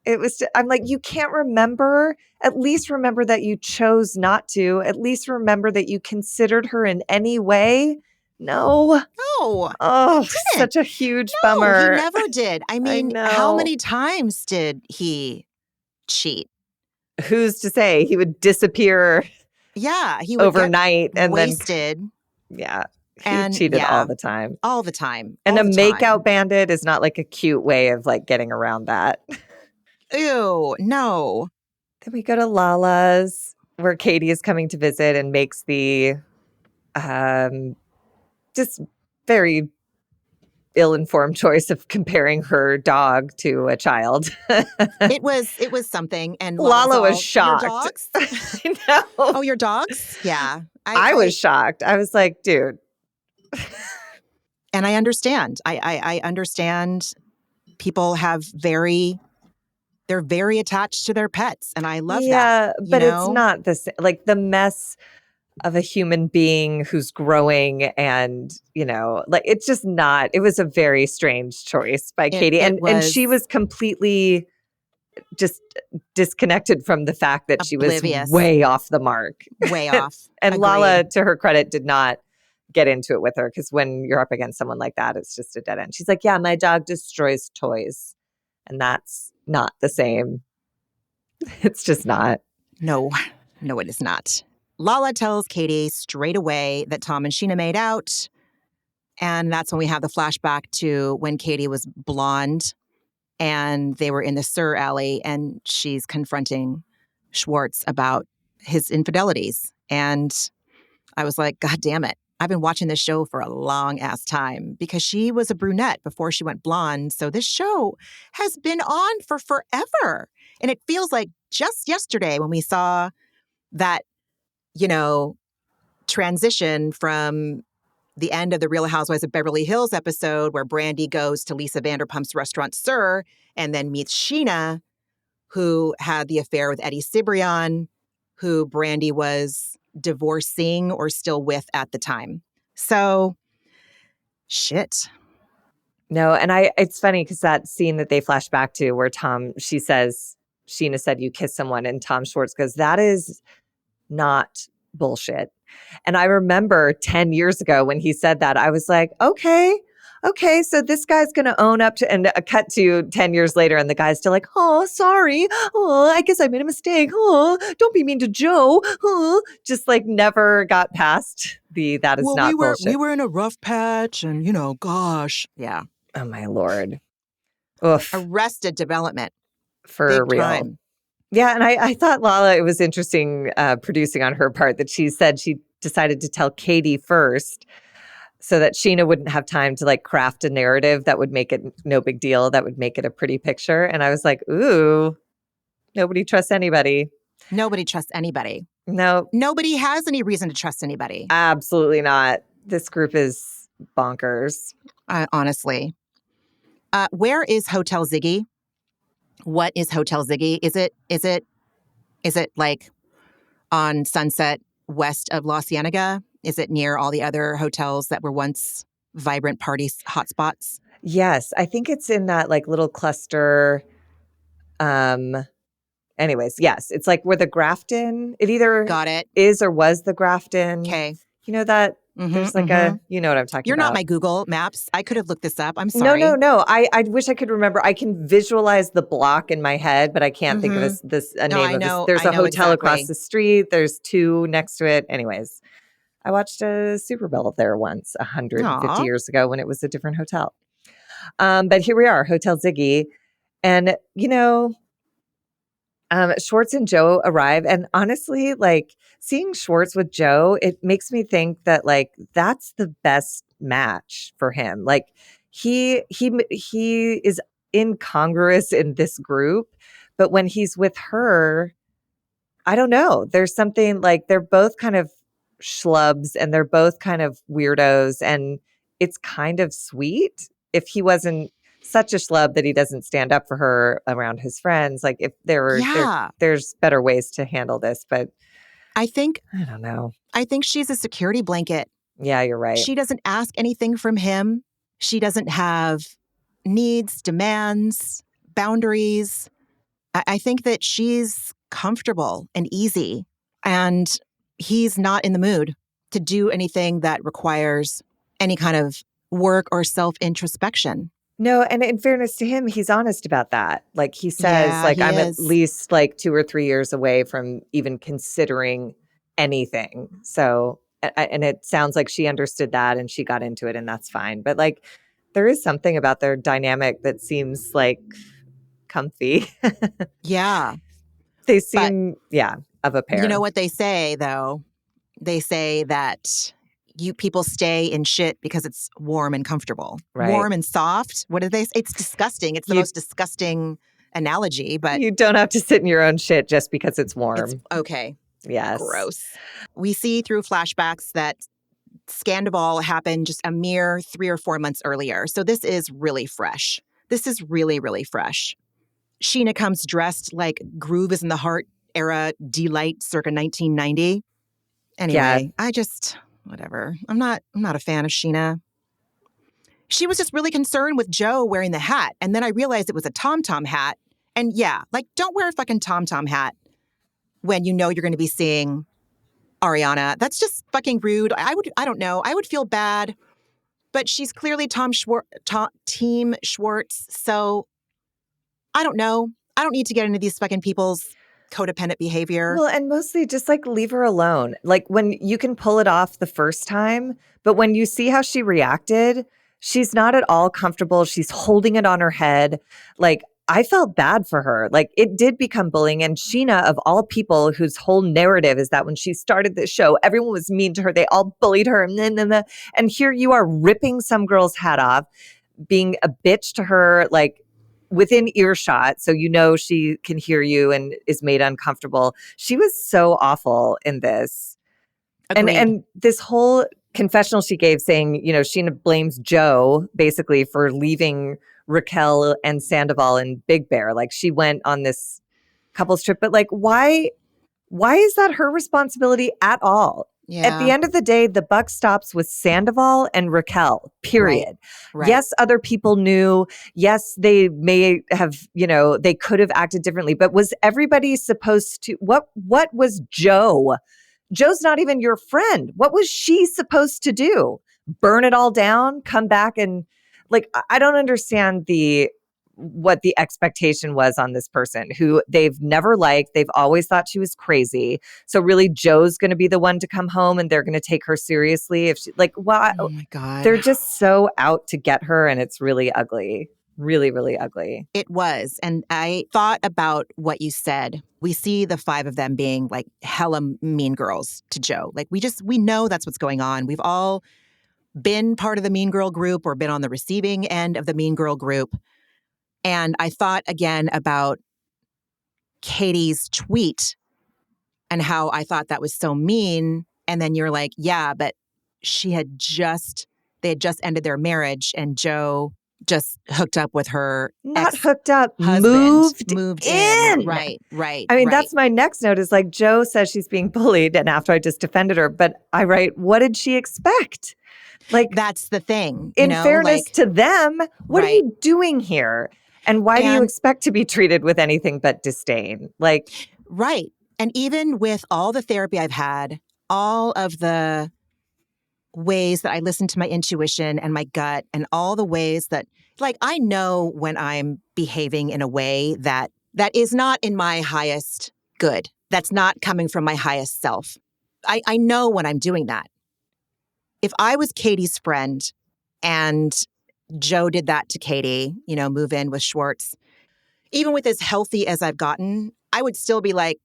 I'm like, you can't remember? At least remember that you chose not to. At least remember that you considered her in any way. No. Oh, such a huge bummer. He never did. I mean, how many times did he cheat? Who's to say? He would disappear he would overnight get and wasted. He cheated all the time. All the time. And a makeout bandit is not like a cute way of like getting around that. Ew, no. Then we go to Lala's, where Katie is coming to visit and makes the just very ill-informed choice of comparing her dog to a child. It was something. And Lala was shocked. Your dogs? I know. Oh, your dogs? Yeah. I was shocked. I was like, dude. And I understand. I understand people they're very attached to their pets. And I love that. Yeah, but it's not the same. Like, the mess of a human being who's growing and, like, it's just not, it was a very strange choice by Katie. And she was completely just disconnected from the fact that oblivious. She was way off the mark. Way off. And agreed. Lala, to her credit, did not get into it with her, because when you're up against someone like that, it's just a dead end. She's like, yeah, my dog destroys toys. And that's not the same. It's just not. No, it is not. Lala tells Katie straight away that Tom and Scheana made out. And that's when we have the flashback to when Katie was blonde and they were in the Sur alley and she's confronting Schwartz about his infidelities. And I was like, God damn it. I've been watching this show for a long ass time, because she was a brunette before she went blonde. So this show has been on for forever. And it feels like just yesterday when we saw that, transition from the end of the Real Housewives of Beverly Hills episode where Brandy goes to Lisa Vanderpump's restaurant Sur and then meets Scheana, who had the affair with Eddie Cibrian, who Brandy was divorcing or still with at the time. So, shit. No, and it's funny because that scene that they flash back to where Scheana said you kissed someone, and Tom Schwartz goes, that is not bullshit. And I remember 10 years ago when he said that, I was like, okay, so this guy's going to own up to, and a cut to 10 years later, and the guy's still like, oh, sorry. Oh, I guess I made a mistake. Oh, don't be mean to Jo. Oh, just like never got past that is not bullshit. We were in a rough patch and, gosh. Yeah. Oh, my Lord. Oof. Arrested Development. For Big real. Time. Yeah, and I thought Lala, it was interesting producing on her part that she said she decided to tell Katie first so that Scheana wouldn't have time to like craft a narrative that would make it no big deal, that would make it a pretty picture. And I was like, ooh, nobody trusts anybody. Nobody trusts anybody. No. Nobody has any reason to trust anybody. Absolutely not. This group is bonkers. Honestly. Where is Hotel Ziggy? What is Hotel Ziggy? Is it like on Sunset west of La Cienega? Is it near all the other hotels that were once vibrant party hotspots? Yes, I think it's in that like little cluster. Anyways, yes, it's like where the Grafton, it either Got it. is or was the Grafton. Okay. You know that there's like a, you know what I'm talking You're not about. my Google Maps. I could have looked this up. I'm No, sorry. I wish I could remember. I can visualize the block in my head, but I can't think of a No, name I of this. know. There's I a know hotel across exactly. the street. There's two next to it. Anyways, I watched a Super Bowl there once 150 Aw. years ago when it was a different hotel. But here we are, Hotel Ziggy. And, you know, Schwartz and Jo arrive. And honestly, like seeing Schwartz with Jo, it makes me think that like that's the best match for him. Like he is incongruous in this group, but when he's with her, I don't know. There's something like they're both kind of schlubs and they're both kind of weirdos. And it's kind of sweet if he wasn't such a schlub that he doesn't stand up for her around his friends. Like if Yeah. there's better ways to handle this, but I think I don't know. she's a security blanket. Yeah, you're right. She doesn't ask anything from him. She doesn't have needs, demands, boundaries. I think that she's comfortable and easy, and he's not in the mood to do anything that requires any kind of work or self-introspection. No, and in fairness to him, he's honest about that. Like he says, Yeah, like he I'm is. at least like 2 or 3 years away from even considering anything. So, and it sounds like she understood that and she got into it, and that's fine. But like, there is something about their dynamic that seems like comfy. Yeah. They But seem, yeah, of a pair. you know what they say, though? They say that you people stay in shit because it's warm and comfortable. Right. Warm and soft. What do they say? It's disgusting. It's the most disgusting analogy, but You don't have to sit in your own shit just because it's warm. it's okay. Yes. Gross. We see through flashbacks that Sandoval happened just a mere 3 or 4 months earlier. So this is really fresh. This is really, really fresh. Scheana comes dressed like Groove is in the Heart era delight circa 1990. Anyway, I just, whatever. I'm not a fan of Scheana. She was just really concerned with Jo wearing the hat. And then I realized it was a Tom hat. And yeah, like don't wear a fucking Tom hat when you know you're going to be seeing Ariana. That's just fucking rude. I don't know. I would feel bad, but she's clearly Team Schwartz. So I don't know. I don't need to get into these fucking people's codependent behavior. Well, and mostly just like leave her alone. Like when you can pull it off the first time, but when you see how she reacted, she's not at all comfortable. She's holding it on her head. Like I felt bad for her. Like it did become bullying. And Scheana, of all people, whose whole narrative is that when she started this show, everyone was mean to her. They all bullied her. And here you are ripping some girl's hat off, being a bitch to her, like within earshot. So you know she can hear you and is made uncomfortable. She was so awful in this. Agreed. And this whole confessional she gave saying, you know, Scheana blames Jo basically for leaving Raquel and Sandoval in Big Bear. Like she went on this couples trip, but like why is that her responsibility at all? Yeah. At the end of the day, the buck stops with Sandoval and Raquel, period. Right. Yes, other people knew. Yes, they may have, you know, they could have acted differently, but was everybody supposed to, what was Jo? Jo's not even your friend. What was she supposed to do? Burn it all down, come back and like, I don't understand what the expectation was on this person who they've never liked. They've always thought she was crazy. So really Jo's going to be the one to come home and they're going to take her seriously. If she like, well, oh my God. They're just so out to get her and it's really ugly. Really, really ugly. It was. And I thought about what you said. We see the 5 of them being like hella mean girls to Jo. Like we know that's what's going on. We've all been part of the mean girl group or been on the receiving end of the mean girl group. And I thought again about Katie's tweet and how I thought that was so mean. And then you're like, yeah, but they had just ended their marriage and Jo just hooked up with her Not hooked up, moved in. Right. I mean, that's my next note is like Jo says she's being bullied. And after I just defended her, but I write, what did she expect? Like, That's the thing. in fairness to them, what are right. you doing here? And why do you expect to be treated with anything but disdain? Like, right. And even with all the therapy I've had, all of the ways that I listen to my intuition and my gut, and all the ways that, like, I know when I'm behaving in a way that is not in my highest good, that's not coming from my highest self. I know when I'm doing that. If I was Katie's friend and Jo did that to Katie, move in with Schwartz, even with as healthy as I've gotten, I would still be like,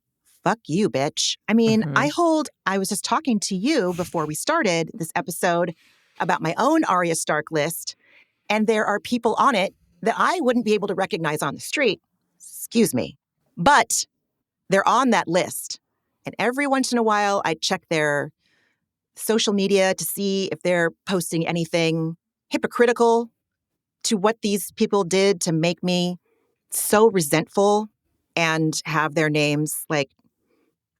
fuck you, bitch. I mean, I was just talking to you before we started this episode about my own Arya Stark list, and there are people on it that I wouldn't be able to recognize on the street. Excuse me. But they're on that list. And every once in a while, I check their social media to see if they're posting anything hypocritical to what these people did to make me so resentful and have their names like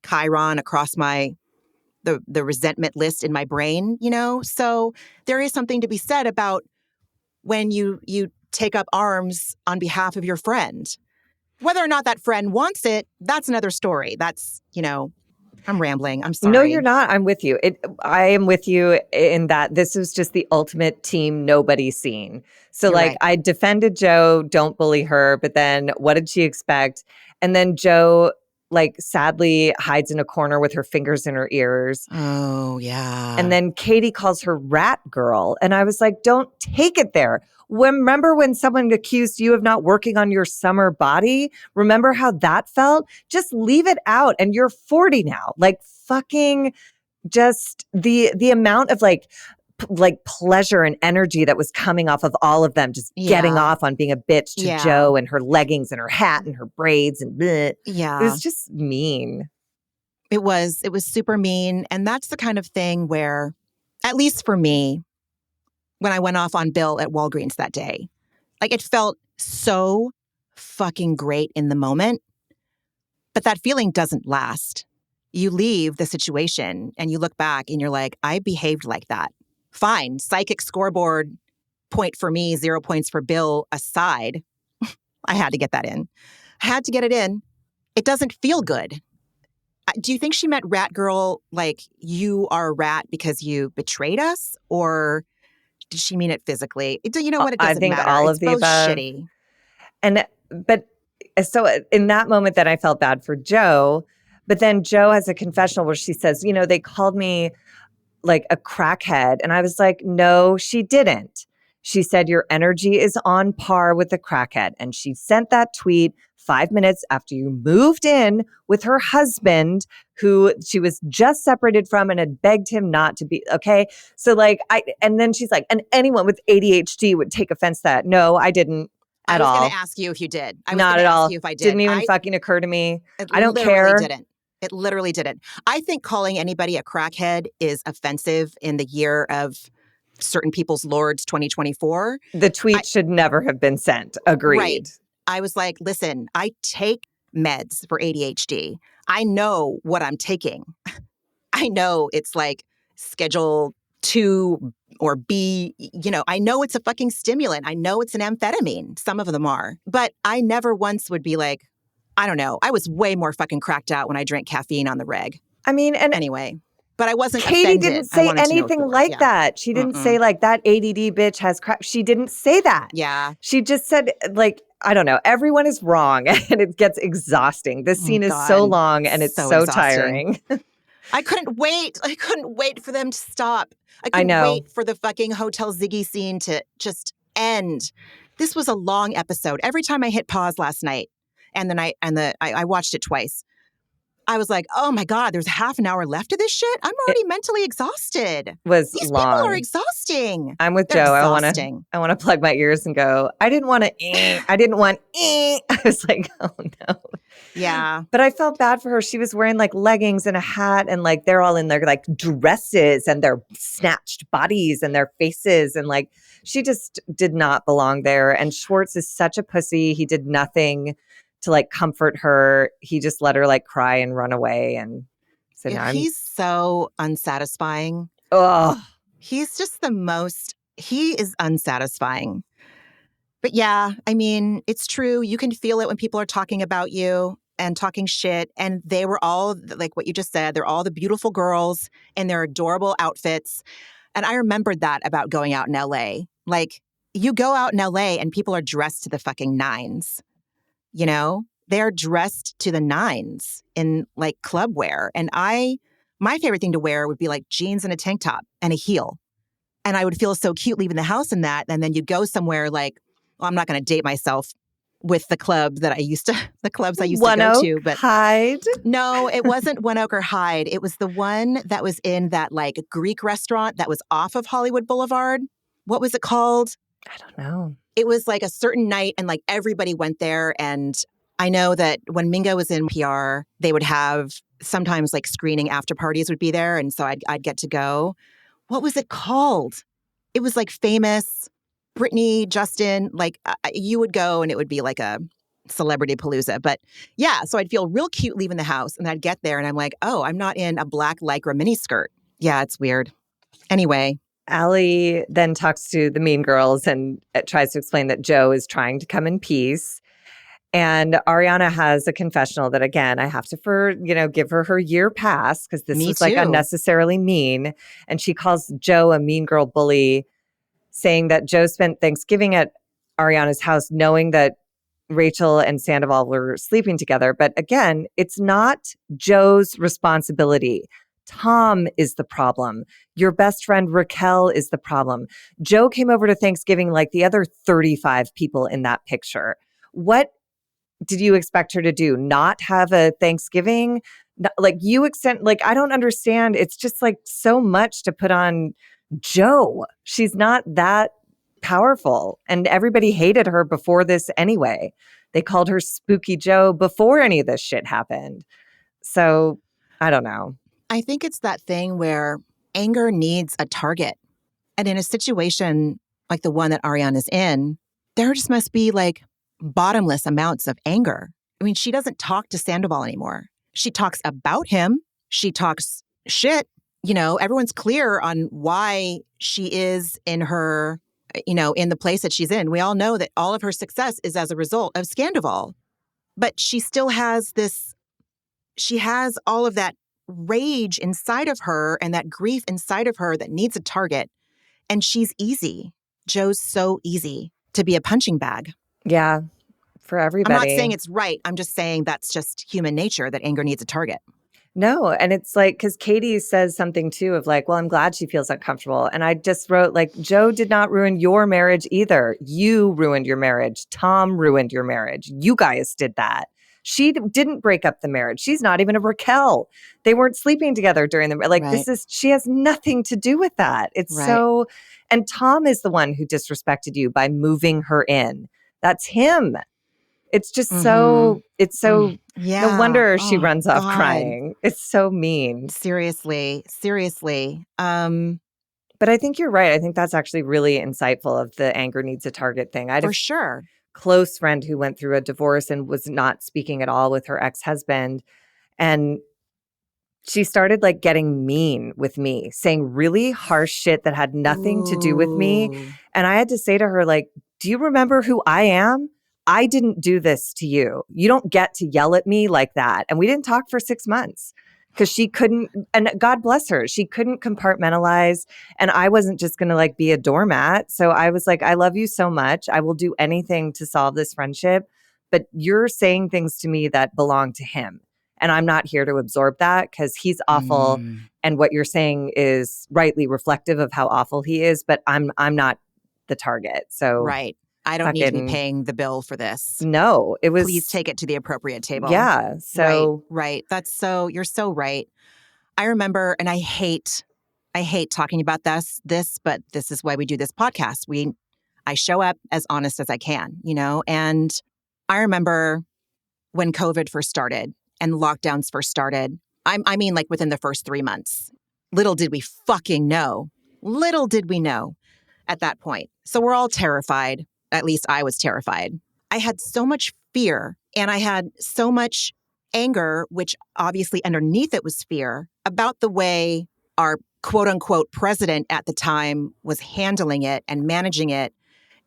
Chiron across the resentment list in my brain, So there is something to be said about when you take up arms on behalf of your friend. Whether or not that friend wants it, that's another story. That's, I'm rambling. I'm sorry. No, you're not. I'm with you. I am with you in that this was just the ultimate team nobody's seen. So You're right. I defended Jo, don't bully her, but then what did she expect? And then Jo sadly hides in a corner with her fingers in her ears. Oh, yeah. And then Katie calls her rat girl. And I was like, don't take it there. Remember when someone accused you of not working on your summer body? Remember how that felt? Just leave it out. And you're 40 now. Like fucking just the amount of like pleasure and energy that was coming off of all of them, just getting off on being a bitch to Jo and her leggings and her hat and her braids and bleh. Yeah. It was just mean. It was super mean. And that's the kind of thing where, at least for me, when I went off on Bill at Walgreens that day, like it felt so fucking great in the moment, but that feeling doesn't last. You leave the situation and you look back and you're like, I behaved like that. Fine. Psychic scoreboard, point for me, 0 points for Bill aside. I had to get that in. I had to get it in. It doesn't feel good. Do you think she meant rat girl like you are a rat because you betrayed us? Or did she mean it physically? You know what? It doesn't matter. All it's of the both above. Shitty. But so in that moment that I felt bad for Jo, but then Jo has a confessional where she says, they called me like a crackhead. And I was like, no, she didn't. She said, your energy is on par with the crackhead. And she sent that tweet 5 minutes after you moved in with her husband, who she was just separated from and had begged him not to be. Okay. So and then she's like, and anyone with ADHD would take offense to that. No, I didn't at all. I was going to ask you if you did. I was not going to at ask all. you if I did. Didn't even fucking occur to me. I don't care. It literally didn't. I think calling anybody a crackhead is offensive in the year of certain people's lords 2024. The tweet should never have been sent. Agreed. Right. I was like, listen, I take meds for ADHD. I know what I'm taking. I know it's like Schedule 2 or B, I know it's a fucking stimulant. I know it's an amphetamine. Some of them are. But I never once would be like, I don't know. I was way more fucking cracked out when I drank caffeine on the reg. I mean, and anyway, but I wasn't Katie offended. didn't say anything like that. She didn't say like that ADD bitch has crap. She didn't say that. Yeah. She just said like, I don't know. Everyone is wrong and it gets exhausting. This scene is so long and it's so tiring. I couldn't wait. I couldn't wait for them to stop. I couldn't wait for the fucking Hotel Ziggy scene to just end. This was a long episode. Every time I hit pause last night I watched it twice. I was like, oh my God, there's half an hour left of this shit? I'm already mentally exoted. These people are exhausting. I'm with Jo. I want to plug my ears and go, I didn't want to, I didn't want, I was like, oh no. Yeah. But I felt bad for her. She was wearing like leggings and a hat and like they're all in their like dresses and their snatched bodies and their faces. And like, she just did not belong there. And Schwartz is such a pussy. He did nothing to like comfort her. He just let her like cry and run away. And so now he's so unsatisfying. Oh, He's just he is unsatisfying. But yeah, I mean, it's true. You can feel it when people are talking about you and talking shit. And they were all, like what you just said, they're all the beautiful girls in their adorable outfits. And I remembered that about going out in LA. Like, you go out in LA and people are dressed to the fucking nines, you know? They're dressed to the nines in like club wear. And my favorite thing to wear would be like jeans and a tank top and a heel. And I would feel so cute leaving the house in that. And then you go somewhere like, well, I'm not going to date myself with the clubs I used to One go Oak, to. But Hyde. no, it wasn't One Oak or Hyde. It was the one that was in that like Greek restaurant that was off of Hollywood Boulevard. What was it called? I don't know. It was like a certain night and like everybody went there. And I know that when Mingo was in PR, they would have sometimes like screening after parties would be there. And so I'd get to go. What was it called? It was like famous. Britney, Justin, like you would go and it would be like a celebrity palooza. But yeah, so I'd feel real cute leaving the house and I'd get there and I'm like, oh, I'm not in a black Lycra miniskirt. Yeah, it's weird. Anyway. Allie then talks to the mean girls and tries to explain that Jo is trying to come in peace. And Ariana has a confessional that, again, I have to give her year pass because this was like unnecessarily mean. And she calls Jo a mean girl bully, saying that Jo spent Thanksgiving at Ariana's house knowing that Rachel and Sandoval were sleeping together. But again, it's not Jo's responsibility. Tom is the problem. Your best friend Raquel is the problem. Jo came over to Thanksgiving like the other 35 people in that picture. What did you expect her to do? Not have a Thanksgiving? Like I don't understand. It's just like so much to put on Jo. She's not that powerful. And everybody hated her before this anyway. They called her Spooky Jo before any of this shit happened. So I don't know. I think it's that thing where anger needs a target. And in a situation like the one that Ariana's in, there just must be like bottomless amounts of anger. I mean, she doesn't talk to Sandoval anymore. She talks about him. She talks shit. Everyone's clear on why she is in her, in the place that she's in. We all know that all of her success is as a result of Sandoval. But she still has she has all of that rage inside of her and that grief inside of her that needs a target. And she's easy. Jo's so easy to be a punching bag. Yeah, for everybody. I'm not saying it's right. I'm just saying that's just human nature, that anger needs a target. No, and it's like, because Katie says something too of like, well, I'm glad she feels uncomfortable. And I just wrote like, Jo did not ruin your marriage either. You ruined your marriage. Tom ruined your marriage. You guys did that. She didn't break up the marriage. She's not even a Raquel. They weren't sleeping together during the like. Right. She has nothing to do with that. It's right. So, and Tom is the one who disrespected you by moving her in. That's him. It's just yeah. No wonder she runs off crying. It's so mean. Seriously. But I think you're right. I think that's actually really insightful of the anger needs a target thing. For sure. Close friend who went through a divorce and was not speaking at all with her ex-husband. And she started like getting mean with me, saying really harsh shit that had nothing to do with me. And I had to say to her, like, do you remember who I am? I didn't do this to you. You don't get to yell at me like that. And we didn't talk for 6 months because she couldn't, and God bless her, she couldn't compartmentalize. And I wasn't just going to like be a doormat. So I was like, I love you so much. I will do anything to solve this friendship. But you're saying things to me that belong to him. And I'm not here to absorb that because he's awful. And what you're saying is rightly reflective of how awful he is. But I'm not the target. So right. I don't need to be paying the bill for this. No, it was. Please take it to the appropriate table. Yeah. So right. You're so right. I remember, and I hate talking about this, but this is why we do this podcast. I show up as honest as I can, and I remember when COVID first started and lockdowns first started. I mean, like within the first 3 months. Little did we know at that point. So we're all terrified. At least I was terrified. I had so much fear and I had so much anger, which obviously underneath it was fear about the way our quote unquote president at the time was handling it and managing it.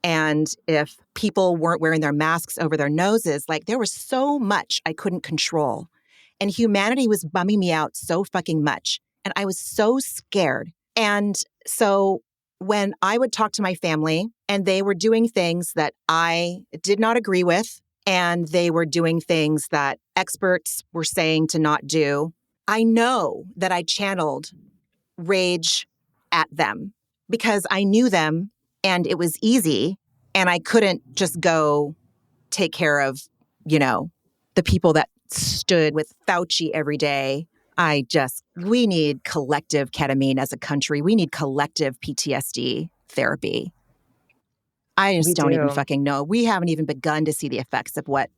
And if people weren't wearing their masks over their noses, like there was so much I couldn't control. And humanity was bumming me out so fucking much. And I was so scared. And so when I would talk to my family and they were doing things that I did not agree with, and they were doing things that experts were saying to not do, I know that I channeled rage at them because I knew them and it was easy and I couldn't just go take care of, the people that stood with Fauci every day. We need collective ketamine as a country. We need collective PTSD therapy. I just don't even fucking know. We haven't even begun to see the effects of what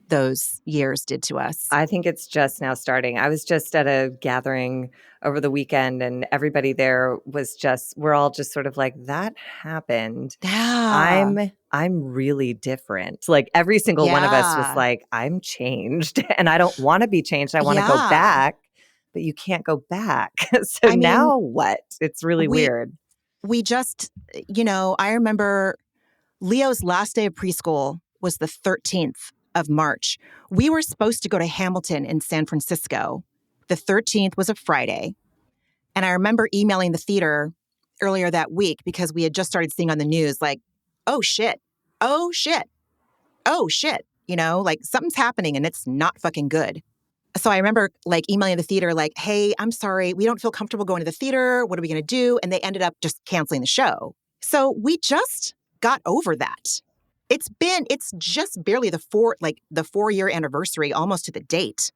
those years did to us. I think it's just now starting. I was just at a gathering over the weekend and everybody there was we're all just sort of like, that happened. Yeah. I'm really different. Like every single one of us was like, I'm changed and I don't want to be changed. I want to go back, but you can't go back. So now what? It's really weird. We just, I remember Leo's last day of preschool was the 13th of March. We were supposed to go to Hamilton in San Francisco. The 13th was a Friday. And I remember emailing the theater earlier that week because we had just started seeing on the news like, oh shit, oh shit, oh shit, like something's happening and it's not fucking good. So I remember like emailing the theater like, hey, I'm sorry, we don't feel comfortable going to the theater. What are we going to do? And they ended up just canceling the show. So we just got over that. It's just barely the 4-year anniversary, almost to the date.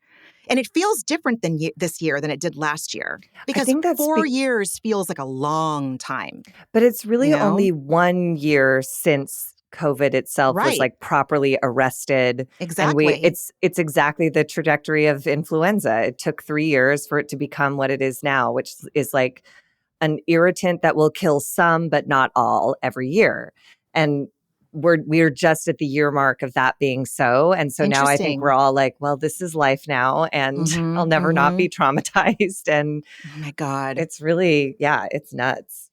And it feels different than this year than it did last year. Because 4 years feels like a long time. But it's really only 1 year since COVID itself was like properly arrested. Exactly. And it's exactly the trajectory of influenza. It took 3 years for it to become what it is now, which is like an irritant that will kill some, but not all every year. And we're just at the year mark of that being so. And so now I think we're all like, well, this is life now and I'll never not be traumatized. And oh my God. It's really, it's nuts.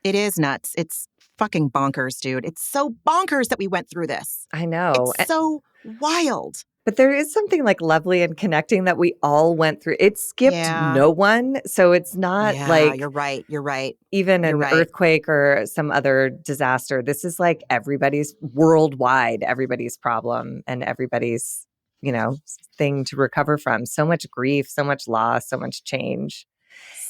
It is nuts. It's fucking bonkers, dude. It's so bonkers that we went through this. I know. It's so wild. But there is something like lovely and connecting that we all went through. It skipped no one. So it's not like you're right. Even an earthquake or some other disaster. This is like everybody's worldwide, everybody's problem and everybody's, thing to recover from. So much grief, so much loss, so much change.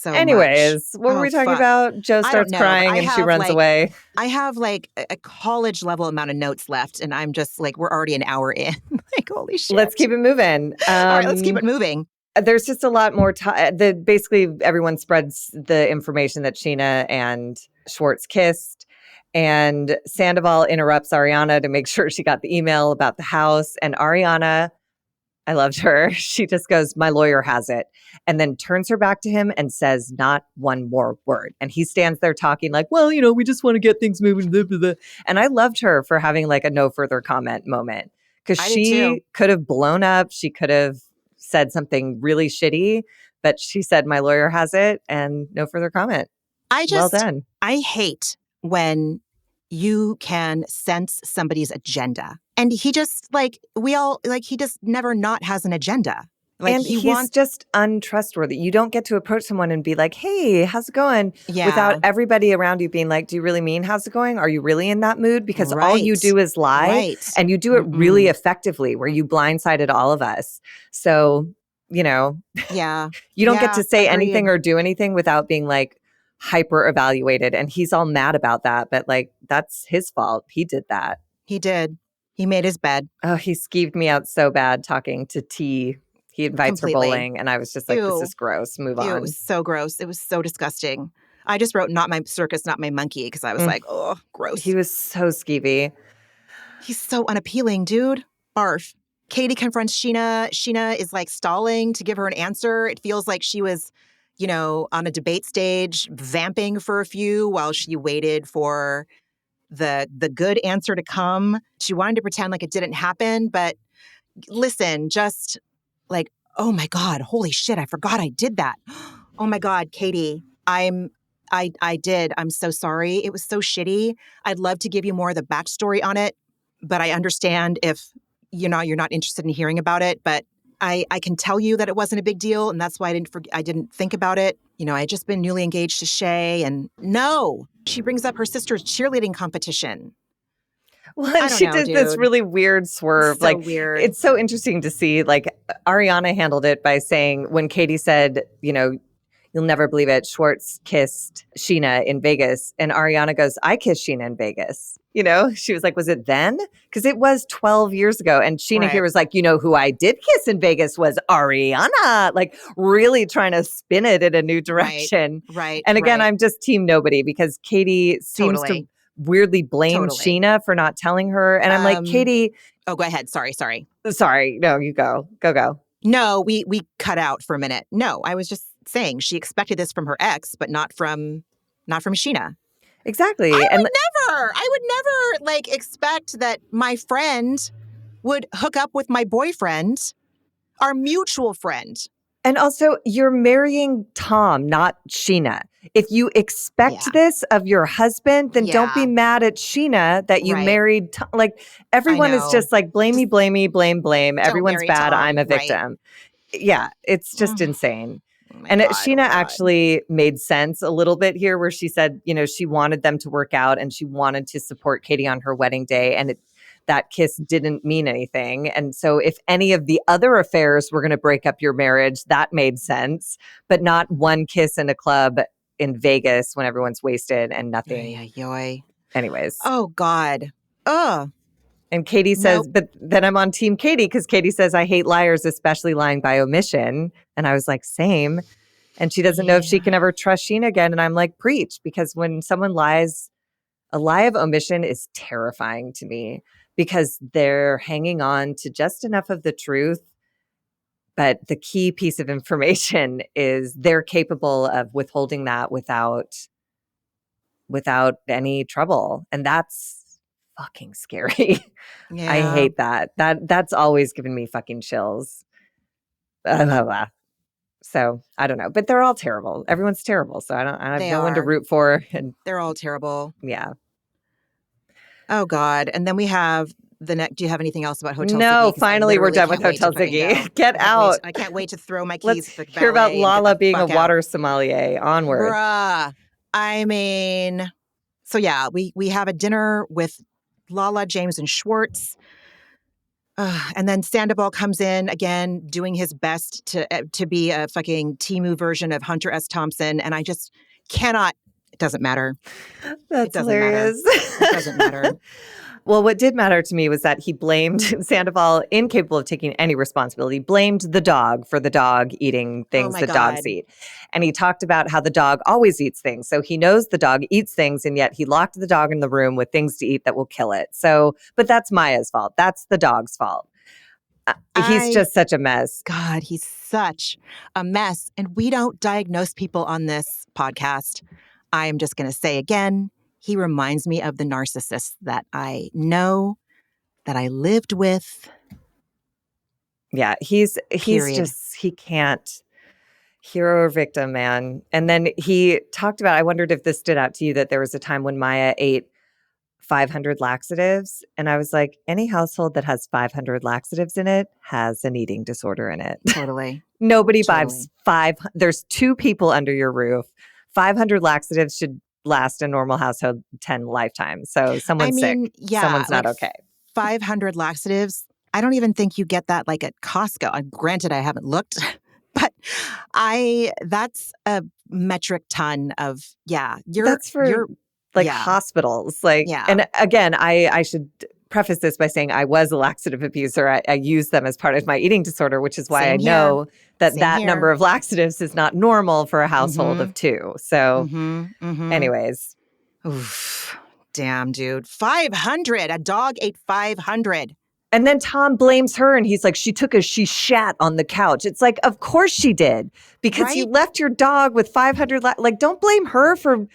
Anyways, what were we talking about? Jo starts crying and she runs away. I have like a college level amount of notes left and I'm just like, we're already an hour in. Like, holy shit. Let's keep it moving. All right, let's keep it moving. There's just a lot more time. Basically, everyone spreads the information that Scheana and Schwartz kissed. And Sandoval interrupts Ariana to make sure she got the email about the house. And Ariana, I loved her. She just goes, my lawyer has it. And then turns her back to him and says not one more word. And he stands there talking like, well, we just want to get things moving. Blah, blah, blah. And I loved her for having like a no further comment moment. Because she could have blown up. She could have said something really shitty. But she said, my lawyer has it. And no further comment. Well done. I hate when you can sense somebody's agenda. And he just he just never not has an agenda. Like, and he's just untrustworthy. You don't get to approach someone and be like, hey, how's it going? Without everybody around you being like, do you really mean how's it going? Are you really in that mood? Because all you do is lie. And you do it really effectively where you blindsided all of us. So, you don't get to say anything or do anything without being like hyper evaluated. And he's all mad about that. But like, that's his fault. He did that. He did. He made his bed. Oh, he skeeved me out so bad talking to T. He invites her bowling, and I was just like, this is gross. Move on. It was so gross. It was so disgusting. I just wrote, not my circus, not my monkey, because I was like, oh, gross. He was so skeevy. He's so unappealing, dude. Barf. Katie confronts Scheana. Scheana is like stalling to give her an answer. It feels like she was, on a debate stage, vamping for a few while she waited for the good answer to come. She wanted to pretend like it didn't happen, but listen, just like, oh my God, holy shit, I forgot I did that. Oh my God, Katie, I did. I'm so sorry. It was so shitty. I'd love to give you more of the backstory on it, but I understand if you're not interested in hearing about it. But I can tell you that it wasn't a big deal, and that's why I didn't think about it. I had just been newly engaged to Shay, and no, she brings up her sister's cheerleading competition. Well, and she did this really weird swerve. So weird. It's so interesting to see. Ariana handled it by saying when Katie said, you'll never believe it, Schwartz kissed Scheana in Vegas. And Ariana goes, I kissed Scheana in Vegas. She was like, was it then? Because it was 12 years ago. And Scheana here was like, who I did kiss in Vegas was Ariana. Really trying to spin it in a new direction. Right. And again, I'm just team nobody because Katie seems to weirdly blame Scheana for not telling her. And I'm like, Katie. Oh, go ahead. Sorry. No, you go. Go. No, we cut out for a minute. No, I was just saying she expected this from her ex, but not from Scheana. Exactly. I would never expect that my friend would hook up with my boyfriend, our mutual friend. And also, you're marrying Tom, not Scheana. If you expect this of your husband, then don't be mad at Scheana that you married Tom. Everyone is just blame me, blame. Everyone's bad. Tom. I'm a victim. Right. Yeah, it's just insane. And Scheana actually made sense a little bit here where she said, she wanted them to work out and she wanted to support Katie on her wedding day. And that kiss didn't mean anything. And so if any of the other affairs were going to break up your marriage, that made sense. But not one kiss in a club in Vegas when everyone's wasted and nothing. Anyways. Oh, God. Ugh. And Katie says, but then I'm on team Katie because Katie says, I hate liars, especially lying by omission. And I was like, same. And she doesn't know if she can ever trust Scheana again. And I'm like, preach. Because when someone lies, a lie of omission is terrifying to me because they're hanging on to just enough of the truth. But the key piece of information is they're capable of withholding that without any trouble. And that's fucking scary. Yeah. I hate that. That's always given me fucking chills. So I don't know, but they're all terrible. Everyone's terrible. So I have no one to root for. And they're all terrible. Yeah. Oh God. And then we have the next. Do you have anything else about Hotel Ziggy? No, finally we're done with Hotel Ziggy. Get out. I can't wait to throw my keys. Let's hear about Lala being a water sommelier. Onward. Bruh. I mean, so yeah, we have a dinner with Lala, James, and Schwartz. And then Sandoval comes in again, doing his best to be a fucking Temu version of Hunter S. Thompson. And I just cannot. It doesn't matter. That's hilarious. It doesn't matter. Well, what did matter to me was that he blamed Sandoval, incapable of taking any responsibility, blamed the dog for the dog eating things that dogs eat. And he talked about how the dog always eats things. So he knows the dog eats things, and yet he locked the dog in the room with things to eat that will kill it. So, but that's Maya's fault. That's the dog's fault. He's just such a mess. God, he's such a mess. And we don't diagnose people on this podcast. I am just going to say again, he reminds me of the narcissist that I know, that I lived with. Yeah, he's just, he can't. Hero or victim, man. And then he talked about, I wondered if this stood out to you, that there was a time when Maya ate 500 laxatives. And I was like, any household that has 500 laxatives in it has an eating disorder in it. Totally. Nobody buys there's 2 people under your roof. 500 laxatives should last a normal household 10 lifetimes. So someone's sick. Yeah, someone's not okay. 500 laxatives. I don't even think you get that at Costco. Granted, I haven't looked, but that's a metric ton of, that's for hospitals. And again, I should preface this by saying I was a laxative abuser. I used them as part of my eating disorder, which is why I know that number of laxatives is not normal for a household of 2. So anyways. Oof. Damn, dude. 500. A dog ate 500. And then Tom blames her and he's like, she shat on the couch. It's like, of course she did. Because you left your dog with 500, don't blame her for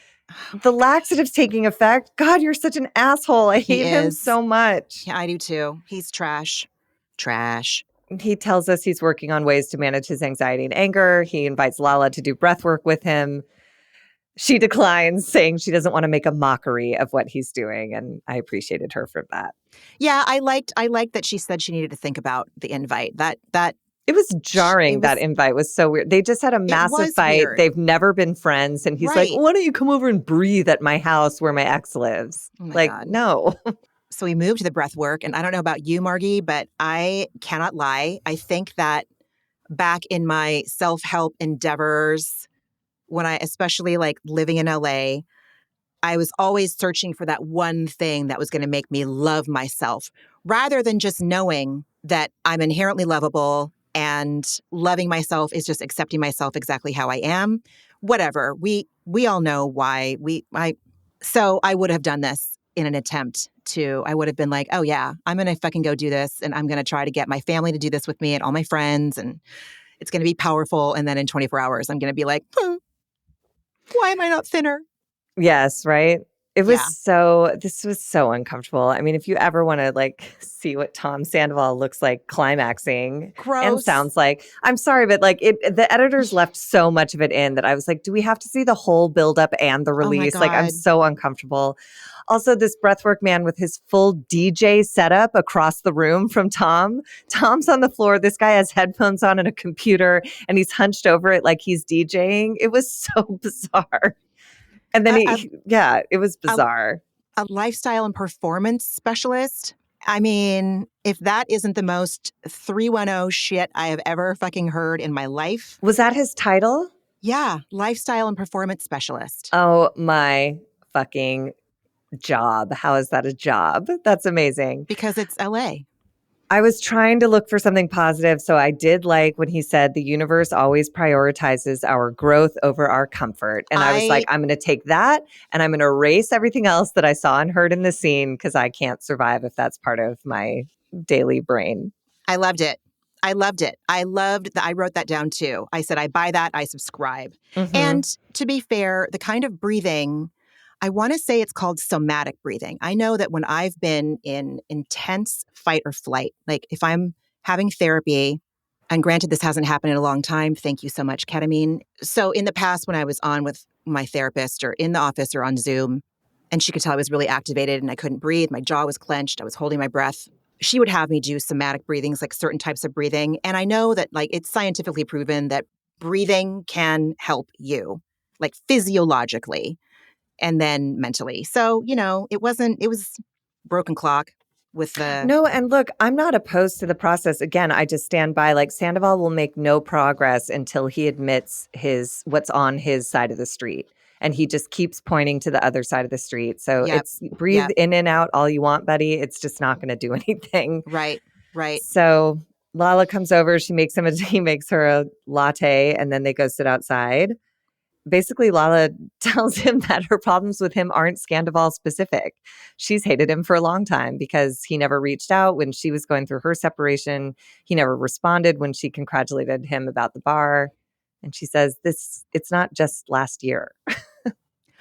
the laxatives taking effect. God, you're such an asshole. I hate him so much. Yeah, I do too. He's trash. Trash. He tells us he's working on ways to manage his anxiety and anger. He invites Lala to do breath work with him. she declines, saying she doesn't want to make a mockery of what he's doing. And I appreciated her for that. Yeah, I liked that she said she needed to think about the invite. That It was jarring. That invite was so weird. They just had a massive fight. Weird. They've never been friends. And he's like, why don't you come over and breathe at my house where my ex lives? Oh my like, God. No. So we moved to the breath work. And I don't know about you, Margie, but I cannot lie. I think that back in my self-help endeavors, when I, especially like living in LA, I was always searching for that one thing that was going to make me love myself, rather than just knowing that I'm inherently lovable and loving myself is just accepting myself exactly how I am. Whatever. We all know why so I would have done this in an attempt to, I would have been like, oh yeah, I'm going to fucking go do this. And I'm going to try to get my family to do this with me and all my friends. And it's going to be powerful. And then in 24 hours, I'm going to be like, why am I not thinner? Yes, right? This was so uncomfortable. I mean, if you ever want to like see what Tom Sandoval looks like climaxing and sounds like, I'm sorry, but like the editors left so much of it in that I was like, do we have to see the whole buildup and the release? Oh like, I'm so uncomfortable. Also, this breathwork man with his full DJ setup across the room from Tom. Tom's on the floor. This guy has headphones on and a computer, and he's hunched over it like he's DJing. It was so bizarre. And then it was bizarre. A lifestyle and performance specialist. I mean, if that isn't the most 310 shit I have ever fucking heard in my life. Was that his title? Yeah, lifestyle and performance specialist. Oh my fucking job. How is that a job? That's amazing. Because it's LA. I was trying to look for something positive. So I did like when he said the universe always prioritizes our growth over our comfort. And I was like, I'm going to take that and I'm going to erase everything else that I saw and heard in the scene because I can't survive if that's part of my daily brain. I loved it. I loved it. I loved that. I wrote that down too. I said, I buy that. I subscribe. Mm-hmm. And to be fair, the kind of breathing, I want to say it's called somatic breathing. I know that when I've been in intense fight or flight, like if I'm having therapy, and granted, this hasn't happened in a long time. Thank you so much, ketamine. So in the past, when I was on with my therapist or in the office or on Zoom, and she could tell I was really activated and I couldn't breathe, my jaw was clenched, I was holding my breath, she would have me do somatic breathings, like certain types of breathing. And I know that like it's scientifically proven that breathing can help you, like physiologically and then mentally. So, it was broken clock with the... No, and look, I'm not opposed to the process. Again, I just stand by like Sandoval will make no progress until he admits what's on his side of the street. And he just keeps pointing to the other side of the street. So it's breathe in and out all you want, buddy. It's just not going to do anything. Right. So Lala comes over. He makes her a latte, and then they go sit outside. Basically, Lala tells him that her problems with him aren't Sandoval specific. She's hated him for a long time because he never reached out when she was going through her separation. He never responded when she congratulated him about the bar. And she says, it's not just last year.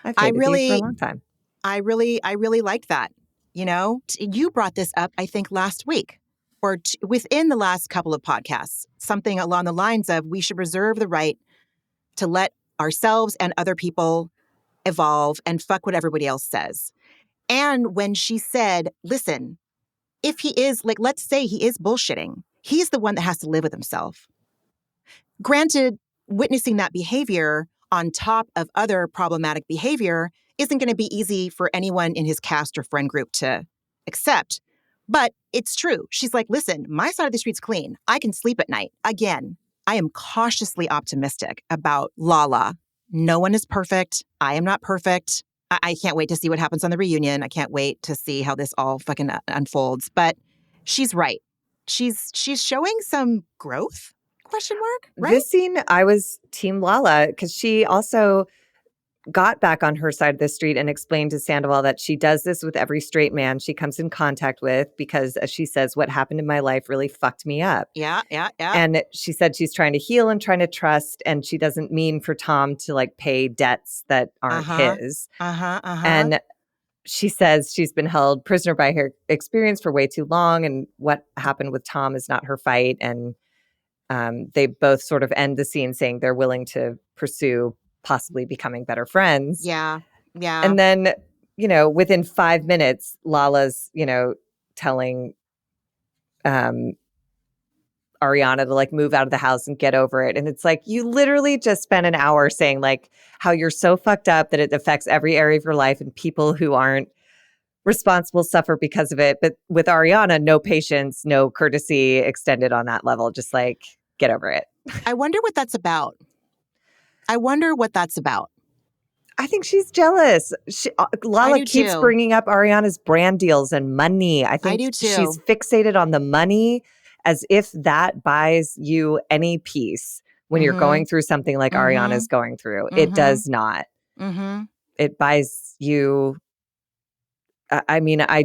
I've hated you for a long time. I really liked that. You brought this up, I think, last week or within the last couple of podcasts, something along the lines of we should reserve the right to let ourselves and other people evolve and fuck what everybody else says. And when she said, listen, if he is like, let's say he is bullshitting, he's the one that has to live with himself. Granted, witnessing that behavior on top of other problematic behavior isn't going to be easy for anyone in his cast or friend group to accept. But it's true. She's like, listen, my side of the street's clean. I can sleep at night. Again, I am cautiously optimistic about Lala. No one is perfect. I am not perfect. I can't wait to see what happens on the reunion. I can't wait to see how this all fucking unfolds. But she's right. She's showing some growth? Question mark? Right? This scene, I was Team Lala because she also got back on her side of the street and explained to Sandoval that she does this with every straight man she comes in contact with because, as she says, what happened in my life really fucked me up. Yeah. And she said she's trying to heal and trying to trust, and she doesn't mean for Tom to like pay debts that aren't his. And she says she's been held prisoner by her experience for way too long, and what happened with Tom is not her fight. And they both sort of end the scene saying they're willing to pursue possibly becoming better friends. Yeah. Yeah. And then, within 5 minutes, Lala's, telling Ariana to like move out of the house and get over it. And it's like, you literally just spent an hour saying like how you're so fucked up that it affects every area of your life and people who aren't responsible suffer because of it. But with Ariana, no patience, no courtesy extended on that level. Just like, get over it. I wonder what that's about. I think she's jealous. Lala do keeps too. bringing up Ariana's brand deals and money. I think do too. she's fixated on the money as if that buys you any peace when you're going through something like Ariana's going through. It does not. It buys you. I mean, I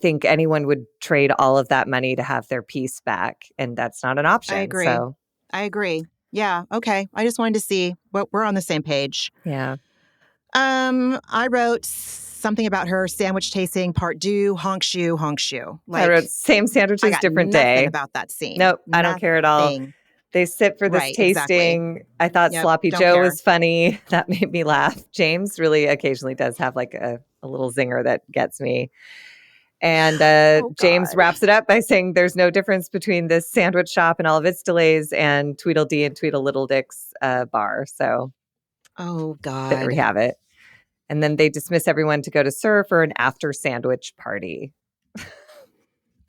think anyone would trade all of that money to have their peace back, and that's not an option. I agree. Yeah. Okay. I just wanted to see what we're on the same page. Yeah. I wrote something about her sandwich tasting part two, honk shoe. I wrote same sandwiches, different day. About that scene. Nope, I don't care at all. They sit for this tasting. Exactly. I thought Sloppy Joe was funny. That made me laugh. James really occasionally does have like a little zinger that gets me. And James wraps it up by saying there's no difference between this sandwich shop and all of its delays and Tweedledee and Tweedledittledick's bar. So, oh God, there we have it. And then they dismiss everyone to go to SUR for an after sandwich party.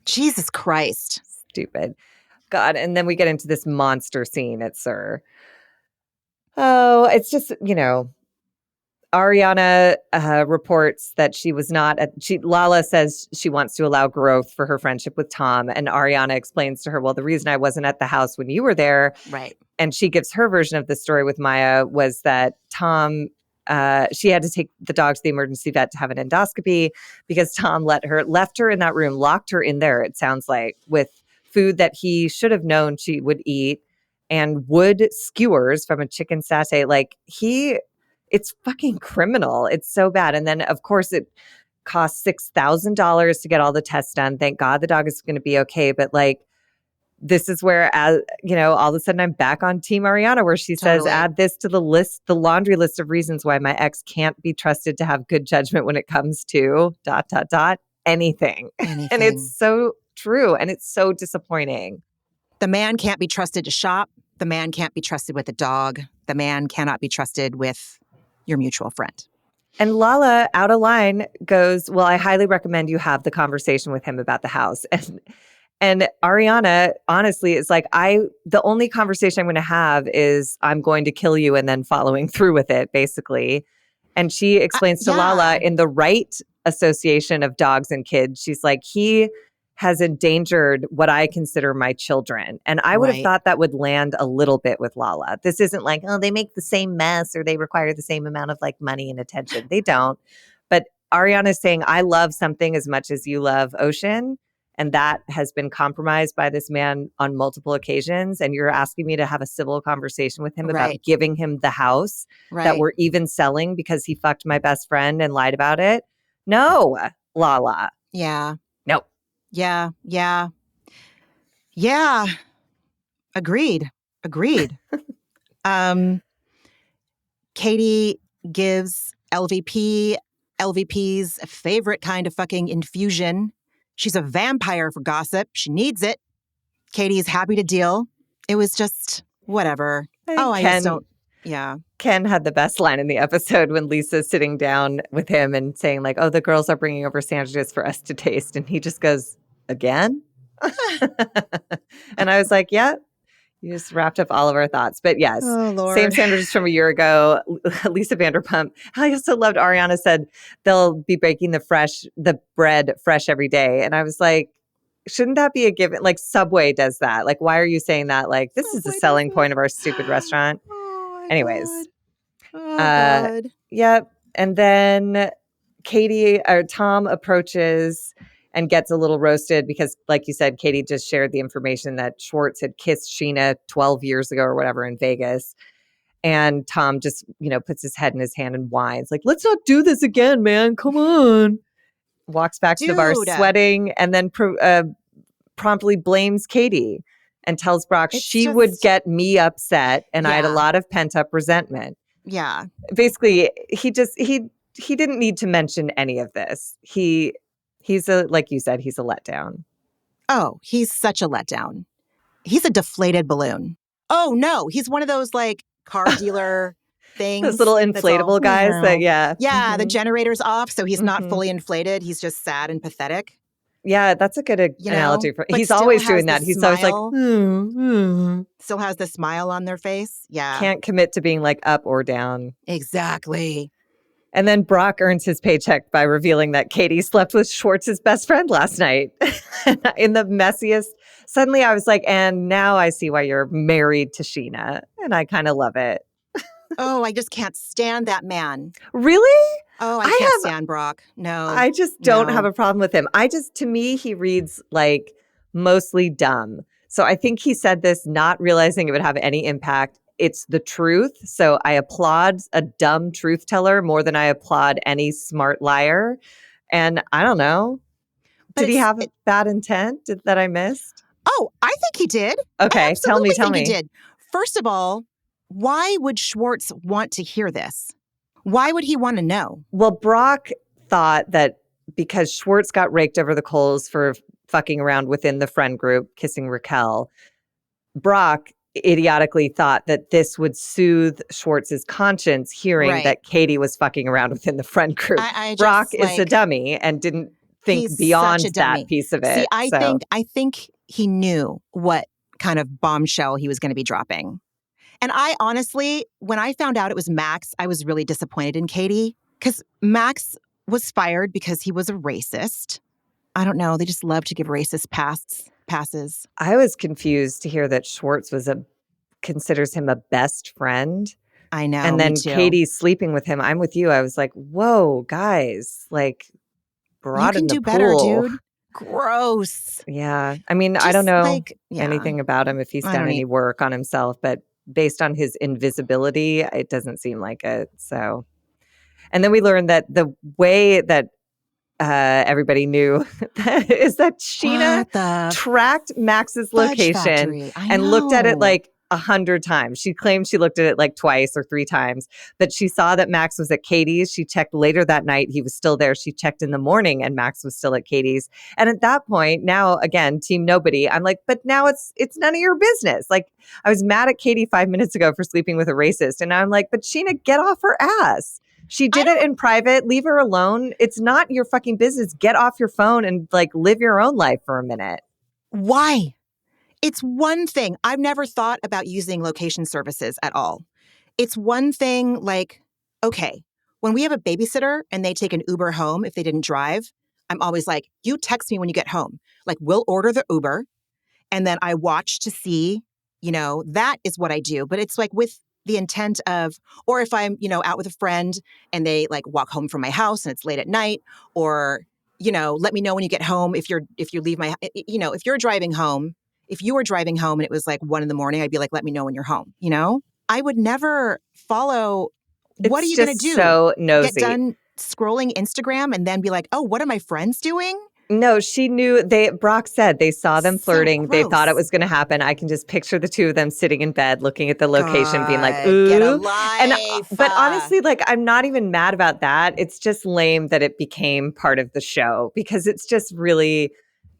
Jesus Christ. Stupid. God. And then we get into this monster scene at SUR. Oh, it's just, Ariana reports that she was not Lala says she wants to allow growth for her friendship with Tom. And Ariana explains to her, well, the reason I wasn't at the house when you were there. Right. And she gives her version of the story with Maya was that Tom, she had to take the dog to the emergency vet to have an endoscopy because Tom left her in that room, locked her in there, it sounds like, with food that he should have known she would eat and wood skewers from a chicken satay. Like it's fucking criminal. It's so bad. And then, of course, it costs $6,000 to get all the tests done. Thank God the dog is going to be okay. But like, this is where, all of a sudden I'm back on Team Ariana, where she says, add this to the laundry list of reasons why my ex can't be trusted to have good judgment when it comes to ... anything. And it's so true. And it's so disappointing. The man can't be trusted to shop. The man can't be trusted with a dog. The man cannot be trusted with your mutual friend. And Lala, out of line, goes, well, I highly recommend you have the conversation with him about the house. And Ariana, honestly, is like, the only conversation I'm going to have is I'm going to kill you and then following through with it, basically. And she explains to Lala, in the right association of dogs and kids, she's like, he has endangered what I consider my children. And I would have thought that would land a little bit with Lala. This isn't like, oh, they make the same mess or they require the same amount of like money and attention. They don't. But Ariana is saying, I love something as much as you love Ocean. And that has been compromised by this man on multiple occasions. And you're asking me to have a civil conversation with him about giving him the house that we're even selling because he fucked my best friend and lied about it. No, Lala. Yeah. Nope. Yeah. Agreed. Katie gives LVP's favorite kind of fucking infusion. She's a vampire for gossip. She needs it. Katie's happy to deal. It was just whatever. I just don't. Yeah. Ken had the best line in the episode when Lisa's sitting down with him and saying like, oh, the girls are bringing over sandwiches for us to taste. And he just goes, again? And I was like, yeah, you just wrapped up all of our thoughts. But yes, same sandwiches from a year ago. Lisa Vanderpump. I also loved Ariana said they'll be baking the bread fresh every day. And I was like, shouldn't that be a given? Like Subway does that. Like, why are you saying that? Like, this is the selling point of our stupid restaurant. Anyways. God. Yep. And then Tom approaches and gets a little roasted because, like you said, Katie just shared the information that Schwartz had kissed Scheana 12 years ago or whatever in Vegas. And Tom just, puts his head in his hand and whines like, let's not do this again, man. Come on. Walks back to the bar sweating and then promptly blames Katie and tells Brock she would get me upset and I had a lot of pent up resentment. Yeah. Basically, he didn't need to mention any of this. He's a, like you said, he's a letdown. Oh, he's such a letdown. He's a deflated balloon. Oh no, he's one of those like car dealer Those things little that's all, inflatable guys that, yeah. yeah, the Mhm. generator's off, so he's not Mhm. fully inflated. He's just sad and pathetic, Yeah, that's a good you know, analogy for but he's still always has doing the that. He's always like, smile, still has the smile on their face. Yeah, can't commit to being like up or down. exactly. And then Brock earns his paycheck by revealing that Katie slept with Schwartz's best friend last night in the messiest. Suddenly I was like, and now I see why you're married to Scheana. And I kind of love it. Oh, I just can't stand that man. Really? Oh, I can't I have, stand Brock. No, I just don't have no. a problem with him. To me, he reads like mostly dumb. So I think he said this not realizing it would have any impact. It's the truth. So I applaud a dumb truth teller more than I applaud any smart liar. And I don't know. But Did he have a bad intent that I missed? oh, I think he did. I Okay, tell absolutely think he me. did. First of all, why would Schwartz want to hear this? Why would he want to know? Well, Brock thought that because Schwartz got raked over the coals for fucking around within the friend group, kissing Raquel, Brock idiotically thought that this would soothe Schwartz's conscience hearing Right. that Katie was fucking around within the friend group. I Brock just is a like, dummy and didn't think he's such beyond a that dummy. piece of See, it. So I think he knew what kind of bombshell he was going to be dropping. And I honestly, when I found out it was Max, I was really disappointed in Katie because Max was fired because he was a racist. I don't know. They just love to give racist passes. I was confused to hear that Schwartz considers him a best friend. I know. And Me then too. Katie sleeping with him. I'm with you. I was like, whoa, guys, like You brought can in the do better, pool. dude. Gross. Yeah. I mean, I Just don't know like, yeah. anything about him if he's I done don't any work on himself, but based on his invisibility, it doesn't seem like it. So, and then we learned that the way that everybody knew is that Scheana What the tracked Max's fudge location factory? I and looked at it know. like 100 times. She claimed she looked at it like twice or 3 times, but she saw that Max was at Katie's. She checked later that night. He was still there. She checked in the morning and Max was still at Katie's. And at that point, now again, team nobody, I'm like, but now it's none of your business. Like I was mad at Katie 5 minutes ago for sleeping with a racist. And I'm like, but Scheana, get off her ass. She did it in private. Leave her alone. It's not your fucking business. Get off your phone and like live your own life for a minute. Why? It's one thing. I've never thought about using location services at all. It's one thing like, okay, when we have a babysitter and they take an Uber home if they didn't drive, I'm always like, you text me when you get home. Like, we'll order the Uber and then I watch to see, that is what I do. But it's like with the intent of, or if I'm, out with a friend and they like walk home from my house and it's late at night, or, let me know when you get home if you leave my, if you're driving home, if you were driving home and it was like 1 a.m, I'd be like, let me know when you're home, I would never follow. What are It's you going to just do? so nosy. Get done scrolling Instagram and then be like, oh, what are my friends doing? No, she knew Brock said they saw them flirting. They thought it gross. was going to happen. I can just picture the two of them sitting in bed, looking at the location, being like, God, ooh. get a And, life. but honestly, like, I'm not even mad about that. It's just lame that it became part of the show because it's just really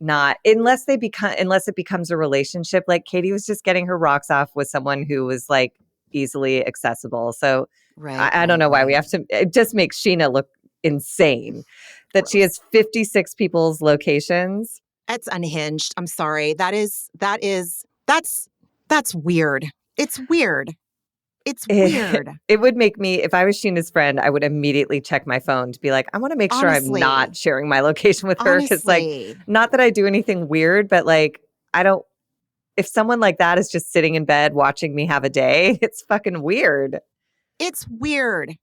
not, unless it becomes a relationship. Like Katie was just getting her rocks off with someone who was like easily accessible. So I don't know why we have to, it just makes Scheana look insane that she has 56 people's locations. That's unhinged. I'm sorry. That's weird. It's weird. It's weird. It would make me, if I was Sheena's friend, I would immediately check my phone to be like, I want to make sure I'm not sharing my location with her. Because like, not that I do anything weird, but like, if someone like that is just sitting in bed watching me have a day, it's fucking weird. It's weird.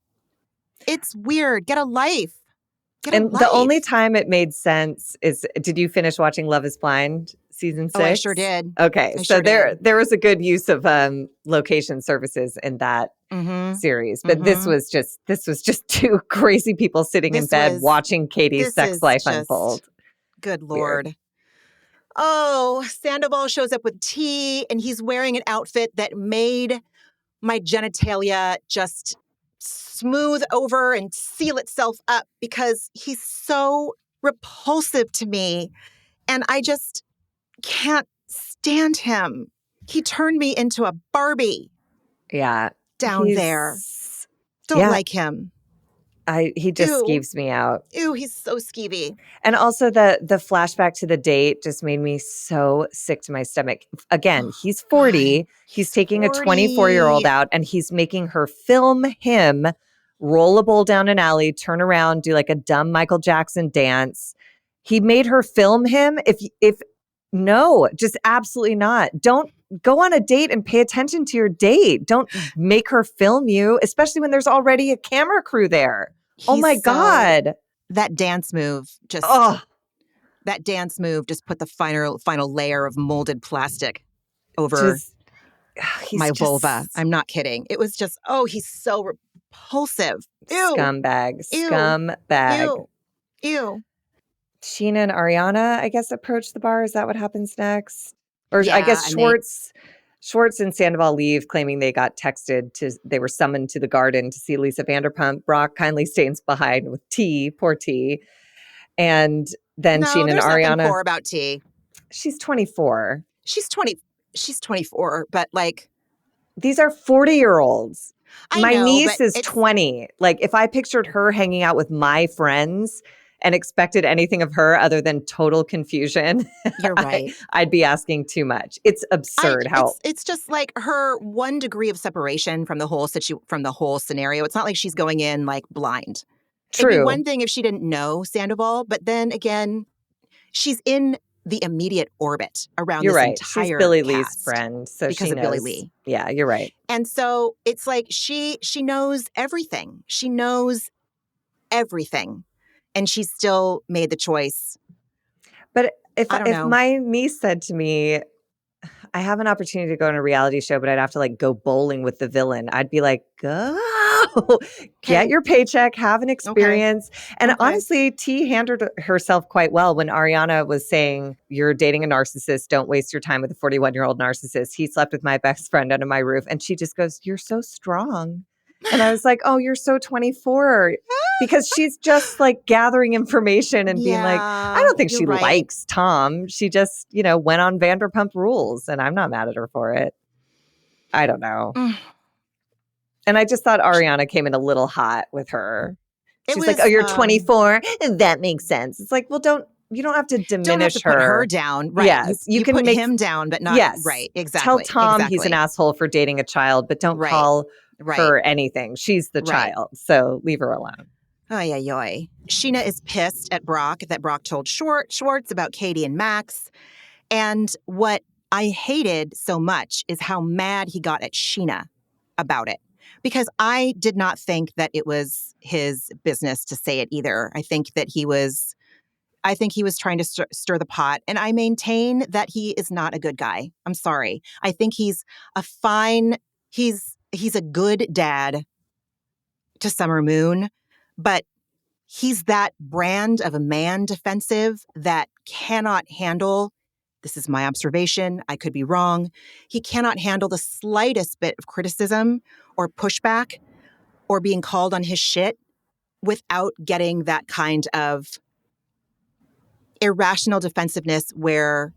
It's weird. Get a life. The only time it made sense is, did you finish watching Love is Blind season 6? Oh, I sure did. Okay. There was a good use of location services in that series. But this was just two crazy people sitting in bed watching Katie's sex life unfold. Good Lord. Weird. Oh, Sandoval shows up with tea and he's wearing an outfit that made my genitalia just smooth over and seal itself up because he's so repulsive to me. And I just can't stand him. He turned me into a Barbie. Yeah. Down there. Don't like him. He just skeeves me out. Ew, he's so skeevy. And also the flashback to the date just made me so sick to my stomach. Again, he's 40. He's taking 40. A 24-year-old out and he's making her film him roll a bowl down an alley, turn around, do like a dumb Michael Jackson dance. He made her film him. No, just absolutely not. Don't go on a date and pay attention to your date. Don't make her film you, especially when there's already a camera crew there. Oh my God. That dance move just put the final layer of molded plastic over my vulva. I'm not kidding. It was just, he's so repulsive. Ew. Scumbag. Scumbag. Ew. Scheana and Ariana, I guess, approach the bar. Is that what happens next? Or I guess Schwartz and Sandoval leave, claiming they got they were summoned to the garden to see Lisa Vanderpump. Brock kindly stays behind with T, poor T. And then Scheana and Ariana. Nothing poor about T. She's 24. She's 24, but like. These are 40-year-olds. My niece is 20. Like, if I pictured her hanging out with my friends and expected anything of her other than total confusion, you're right. I'd be asking too much. It's absurd it's just like her 1 degree of separation from the whole scenario. It's not like she's going in like blind. True. It'd be one thing if she didn't know Sandoval, but then again, she's in the immediate orbit around this entire She's Billy cast Lee's friend, so because she of knows. Billy Lee. Yeah, you're right. And so it's like she knows everything. She knows everything. And she still made the choice. But if my niece said to me, I have an opportunity to go on a reality show, but I'd have to like go bowling with the villain, I'd be like, go, get your paycheck, have an experience. Okay. And honestly, T handled herself quite well when Ariana was saying, you're dating a narcissist. Don't waste your time with a 41-year-old narcissist. He slept with my best friend under my roof. And she just goes, you're so strong. And I was like, oh, you're so 24. Because she's just like gathering information and being like, I don't think she likes Tom. She just, went on Vanderpump Rules. And I'm not mad at her for it. I don't know. And I just thought Ariana came in a little hot with her. She's like, oh, you're 24? That makes sense. It's like, well, you don't have to diminish her. Put her down. Right. Yes. You can put him down, but not. Yes. Right. Exactly. Tell Tom he's an asshole for dating a child, but don't call her anything. She's the child. So leave her alone. Oy, oy, oy. Scheana is pissed at Brock that Brock told Schwartz about Katie and Max. And what I hated so much is how mad he got at Scheana about it. Because I did not think that it was his business to say it either. I think he was trying to stir the pot. And I maintain that he is not a good guy. I'm sorry. I think he's a good dad to Summer Moon, but he's that brand of a man defensive that cannot handle, this is my observation, I could be wrong, he cannot handle the slightest bit of criticism or pushback or being called on his shit without getting that kind of irrational defensiveness where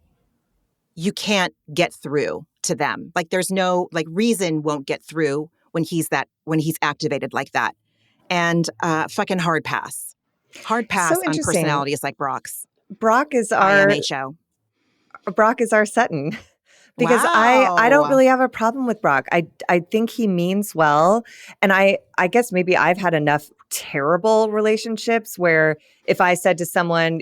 you can't get through to them. Like there's no, reason won't get through when he's activated like that. And fucking hard pass. Hard pass on personalities like Brock's. Brock is our Sutton. Because I don't really have a problem with Brock. I think he means well. And I guess maybe I've had enough terrible relationships where if I said to someone,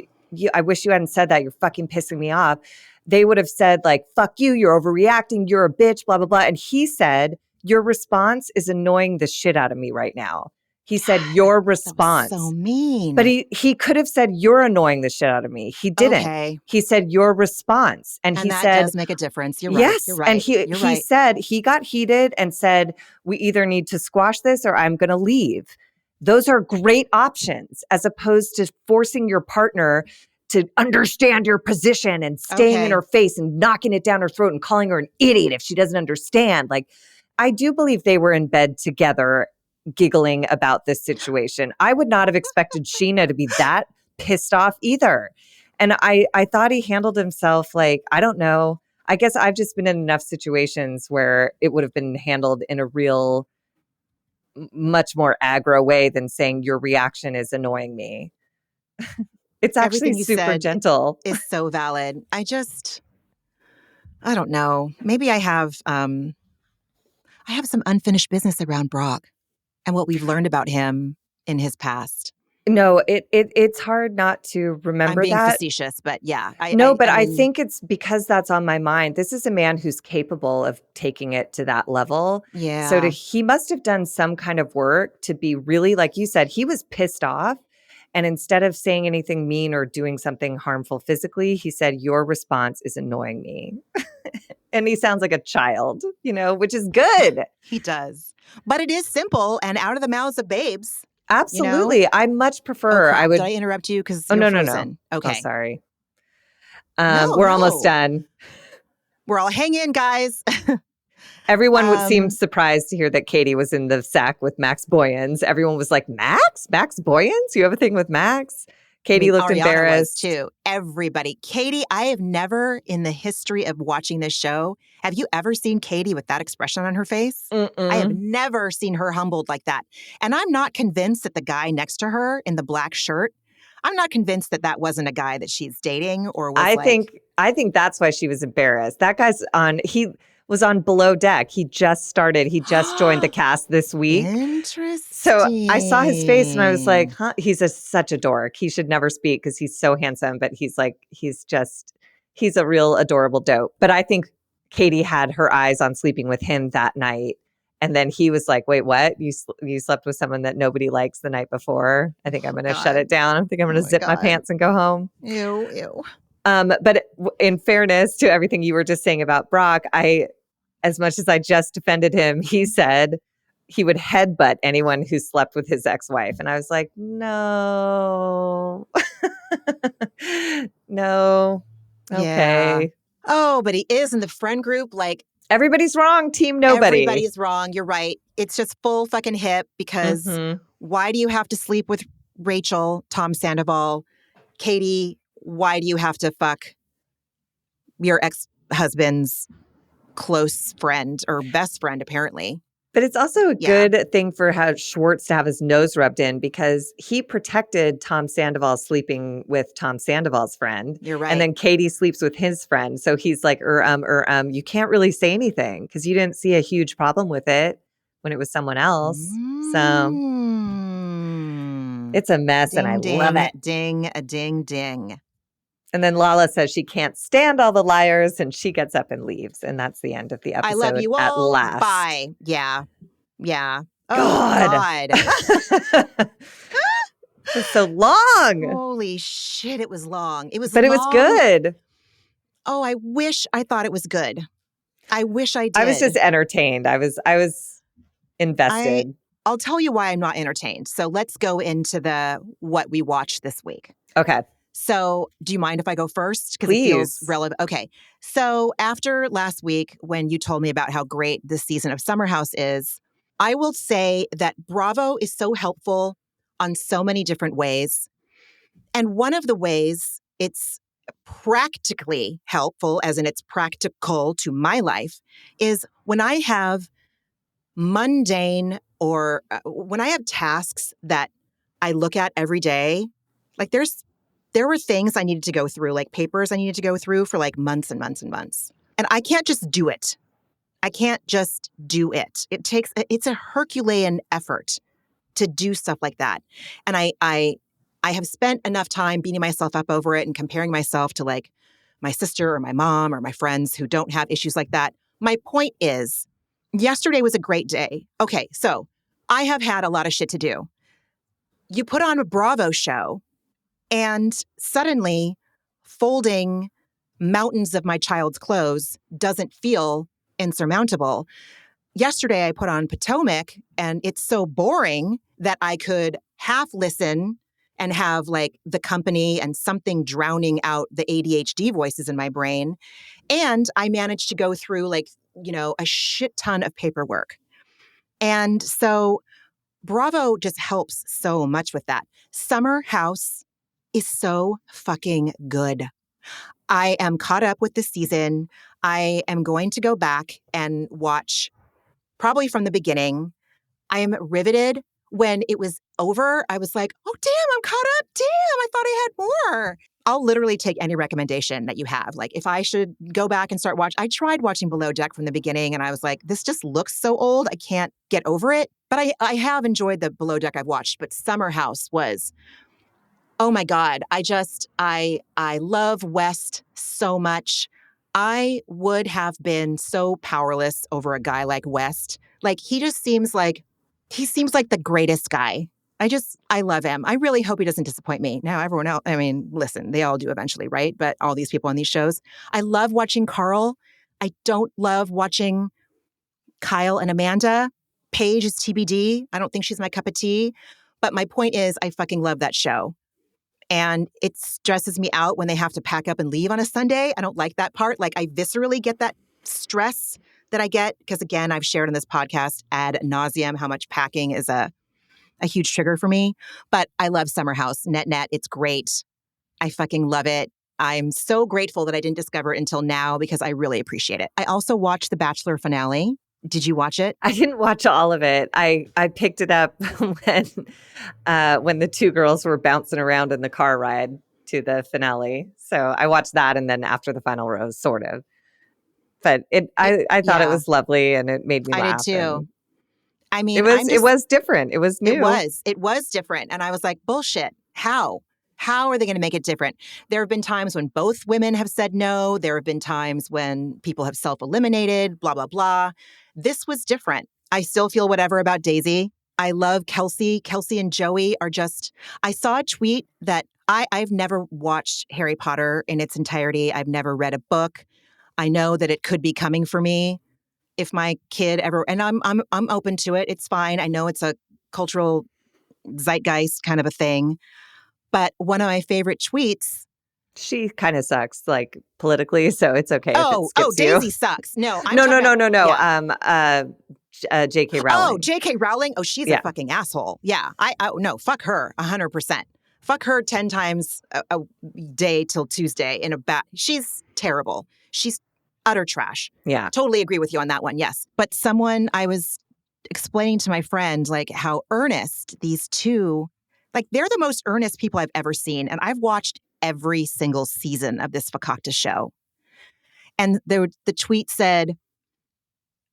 I wish you hadn't said that, you're fucking pissing me off, they would have said like, fuck you, you're overreacting, you're a bitch, blah, blah, blah. And he said, your response is annoying the shit out of me right now. He said, your response. So mean. But he could have said, you're annoying the shit out of me. He didn't. Okay. He said, your response. And he that said, does make a difference. You're right. Yes. You're right. And he said, he got heated and said, we either need to squash this or I'm going to leave. Those are great options as opposed to forcing your partner to understand your position and staying in her face and knocking it down her throat and calling her an idiot if she doesn't understand. Like, I do believe they were in bed together giggling about this situation. I would not have expected Scheana to be that pissed off either. And I thought he handled himself like, I don't know. I guess I've just been in enough situations where it would have been handled in a real, much more aggro way than saying your reaction is annoying me. It's actually Everything you super said gentle. is so valid. I don't know. Maybe I have some unfinished business around Brock and what we've learned about him in his past. No, it's hard not to I'm remember being that. facetious, but yeah. No, but I I mean, think it's because that's on my mind. This is a man who's capable of taking it to that level. So yeah. he must have done some kind of work to be really, like you said, he was pissed off. And instead of saying anything mean or doing something harmful physically, he said, your response is annoying me. And he sounds like a child, which is good. He does. But it is simple and out of the mouths of babes. Absolutely. I much prefer. Crap. I would. Did I interrupt you? Because Oh, you're no. frozen. Oh, Okay. sorry. No, We're almost done. We're all hang in, guys. Everyone would seem surprised to hear that Katie was in the sack with Max Boyens. Everyone was like, Max Boyens? You have a thing with Max? Katie looked Ariana embarrassed. was too. Everybody. Katie, I have never in the history of watching this show, have you ever seen Katie with that expression on her face? I have never seen her humbled like that. And I'm not convinced that the guy next to her in the black shirt, I'm not convinced that that wasn't a guy that she's dating or was I think that's why she was embarrassed. That guy's he was on Below Deck. He just joined the cast this week. Interesting. So I saw his face and I was like, huh, he's such a dork. He should never speak because he's so handsome, but he's a real adorable dope. But I think Katie had her eyes on sleeping with him that night. And then he was like, wait, what? You slept with someone that nobody likes the night before? I think I'm going to shut it down. I think I'm going to zip my pants and go home. Ew. But in fairness to everything you were just saying about Brock, as much as I just defended him, he said he would headbutt anyone who slept with his ex-wife. And I was like, no. No. Okay. Yeah. Oh, but he is in the friend group. Like, everybody's wrong. Team nobody. Everybody's wrong. You're right. It's just full fucking hip because why do you have to sleep with Rachel, Tom Sandoval, Katie? Why do you have to fuck your ex-husband's close friend or best friend, apparently? But it's also a good thing for Schwartz to have his nose rubbed in because he protected Tom Sandoval sleeping with Tom Sandoval's friend. You're right. And then Katie sleeps with his friend. So he's like, you can't really say anything because you didn't see a huge problem with it when it was someone else. So it's a mess ding, and I ding, love it. Ding, a ding, ding. And then Lala says she can't stand all the liars and she gets up and leaves. And that's the end of the episode. I love you all. At last. Bye. Yeah. Oh, God. It was so long. Holy shit, it was long. It was But long. It was good. Oh, I wish I thought it was good. I wish I did. I was just entertained. I was invested. I'll tell you why I'm not entertained. So let's go into what we watched this week. Okay. So do you mind if I go first? Because Please. It feels relevant. Okay. So after last week, when you told me about how great this season of Summer House is, I will say that Bravo is so helpful on so many different ways. And one of the ways it's practically helpful, as in it's practical to my life, is when I have mundane or when I have tasks that I look at every day, like there were things I needed to go through, like papers I needed to go through for like months and months and months. And I can't just do it. I can't just do it. It's a Herculean effort to do stuff like that. And I have spent enough time beating myself up over it and comparing myself to like my sister or my mom or my friends who don't have issues like that. My point is, yesterday was a great day. Okay, so I have had a lot of shit to do. You put on a Bravo show and suddenly folding mountains of my child's clothes doesn't feel insurmountable. Yesterday, I put on Potomac, and it's so boring that I could half listen and have like the company and something drowning out the ADHD voices in my brain. And I managed to go through a shit ton of paperwork. And so Bravo just helps so much with that. Summer House is so fucking good. I am caught up with this season. I am going to go back and watch probably from the beginning. I am riveted. When it was over, I was like, oh, damn, I'm caught up. Damn, I thought I had more. I'll literally take any recommendation that you have. Like, if I should go back and start watching, I tried watching Below Deck from the beginning, and I was like, this just looks so old. I can't get over it. But I have enjoyed the Below Deck I've watched. But Summer House was, oh my God. I love West so much. I would have been so powerless over a guy like West. Like, he seems like the greatest guy. I love him. I really hope he doesn't disappoint me. Now, everyone else, I mean, listen, they all do eventually, right? But all these people on these shows. I love watching Carl. I don't love watching Kyle and Amanda. Paige is TBD. I don't think she's my cup of tea. But my point is, I fucking love that show. And it stresses me out when they have to pack up and leave on a Sunday. I don't like that part. Like, I viscerally get that stress that I get because, again, I've shared on this podcast ad nauseum how much packing is a huge trigger for me. But I love Summer House. Net, it's great. I fucking love it. I'm so grateful that I didn't discover it until now because I really appreciate it. I also watched the Bachelor finale. Did you watch it? I didn't watch all of it. I picked it up when the two girls were bouncing around in the car ride to the finale. So I watched that, and then after the final rose, sort of. But I thought it was lovely, and it made me laugh. I did too. I mean, it was different. It was new. It was different, and I was like, bullshit. How are they going to make it different? There have been times when both women have said no. There have been times when people have self-eliminated, blah, blah, blah. This was different. I still feel whatever about Daisy. I love Kelsey. Kelsey and Joey are just, I saw a tweet that I've never watched Harry Potter in its entirety. I've never read a book. I know that it could be coming for me if my kid ever, and I'm open to it. It's fine. I know it's a cultural zeitgeist kind of a thing. But one of my favorite tweets. She kind of sucks, like politically, so it's okay. Daisy sucks. No. No. Yeah. J.K. Rowling. Oh, J.K. Rowling. Oh, she's a fucking asshole. Yeah. No, fuck her 100%. Fuck her 10 times a day till Tuesday she's terrible. She's utter trash. Yeah. Totally agree with you on that one. Yes. But I was explaining to my friend, like, how earnest these two, like, they're the most earnest people I've ever seen. And I've watched every single season of this fakakta show. And the tweet said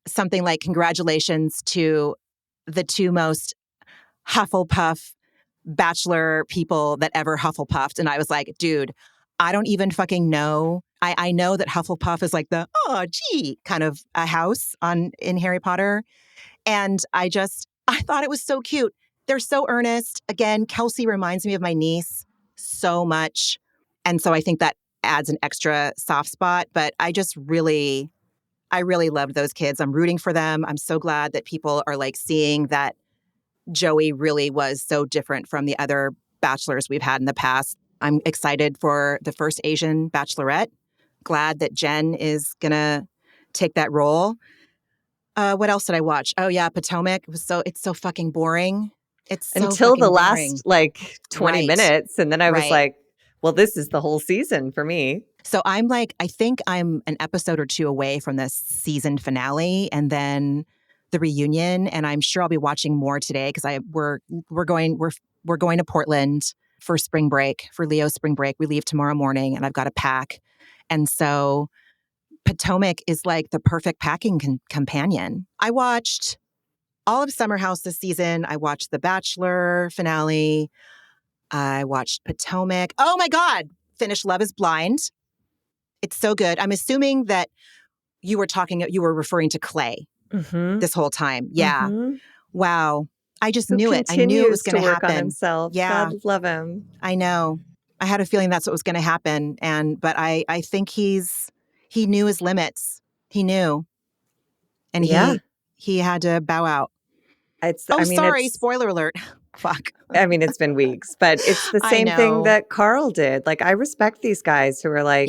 something like, congratulations to the two most Hufflepuff Bachelor people that ever Hufflepuffed. And I was like, dude, I don't even fucking know. I know that Hufflepuff is like the, kind of a house in Harry Potter. And I thought it was so cute. They're so earnest. Again, Kelsey reminds me of my niece so much. And so I think that adds an extra soft spot. But I really loved those kids. I'm rooting for them. I'm so glad that people are like seeing that Joey really was so different from the other bachelors we've had in the past. I'm excited for the first Asian bachelorette. Glad that Jen is going to take that role. What else did I watch? Oh yeah, Potomac. It's so fucking boring. It's so until the boring. Last like 20 minutes. And then I was like, well, this is the whole season for me. So I think I'm an episode or two away from the season finale and then the reunion. And I'm sure I'll be watching more today because we're going to Portland for spring break, for Leo's spring break. We leave tomorrow morning and I've got to pack. And so Potomac is like the perfect packing companion. I watched all of Summer House this season. I watched The Bachelor finale. I watched Potomac. Oh my God. Finished Love is Blind. It's so good. I'm assuming that you were referring to Clay this whole time. Yeah. Mm-hmm. Wow. I just knew it. I knew it was going to happen. On himself. Yeah. God love him. I know. I had a feeling that's what was going to happen. But I think he knew his limits. He knew. And he had to bow out. Spoiler alert. Fuck. I mean, it's been weeks, but it's the same thing that Carl did. Like, I respect these guys who are like,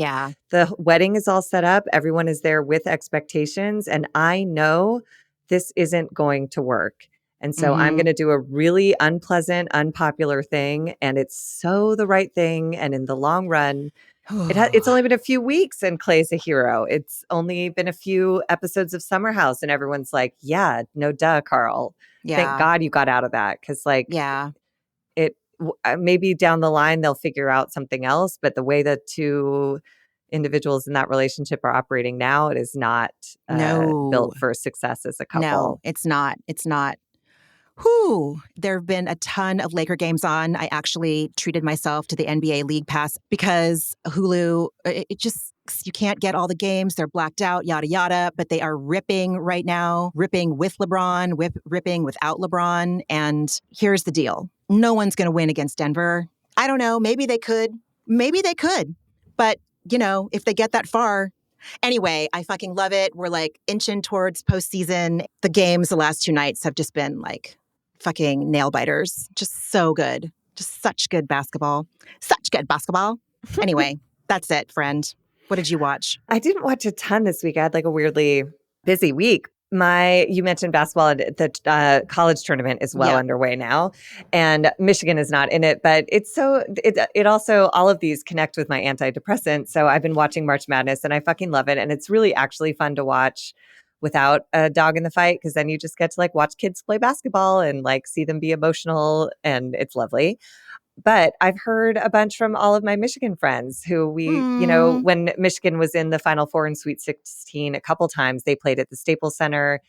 the wedding is all set up. Everyone is there with expectations. And I know this isn't going to work. And so I'm going to do a really unpleasant, unpopular thing. And it's so the right thing. And in the long run, it's only been a few weeks and Clay's a hero. It's only been a few episodes of Summer House. And everyone's like, yeah, no duh, Carl. Thank God you got out of that. Because maybe down the line they'll figure out something else. But the way the two individuals in that relationship are operating now, it is not built for success as a couple. No, it's not. It's not. There have been a ton of Laker games on. I actually treated myself to the NBA League Pass because Hulu, you can't get all the games. They're blacked out, yada, yada. But they are ripping right now, ripping with LeBron, ripping without LeBron. And here's the deal. No one's going to win against Denver. I don't know. Maybe they could. But, if they get that far. Anyway, I fucking love it. We're like inching towards postseason. The games the last 2 nights have just been like fucking nail biters. Just so good. Just such good basketball. Such good basketball. Anyway, that's it, friend. What did you watch? I didn't watch a ton this week. I had like a weirdly busy week. You mentioned basketball. The college tournament is well underway now, and Michigan is not in it. But it also, all of these connect with my antidepressant. So I've been watching March Madness, and I fucking love it. And it's really actually fun to watch without a dog in the fight, because then you just get to like watch kids play basketball and like see them be emotional, and it's lovely. But I've heard a bunch from all of my Michigan friends who when Michigan was in the Final Four and Sweet 16 a couple times, they played at the Staples Center,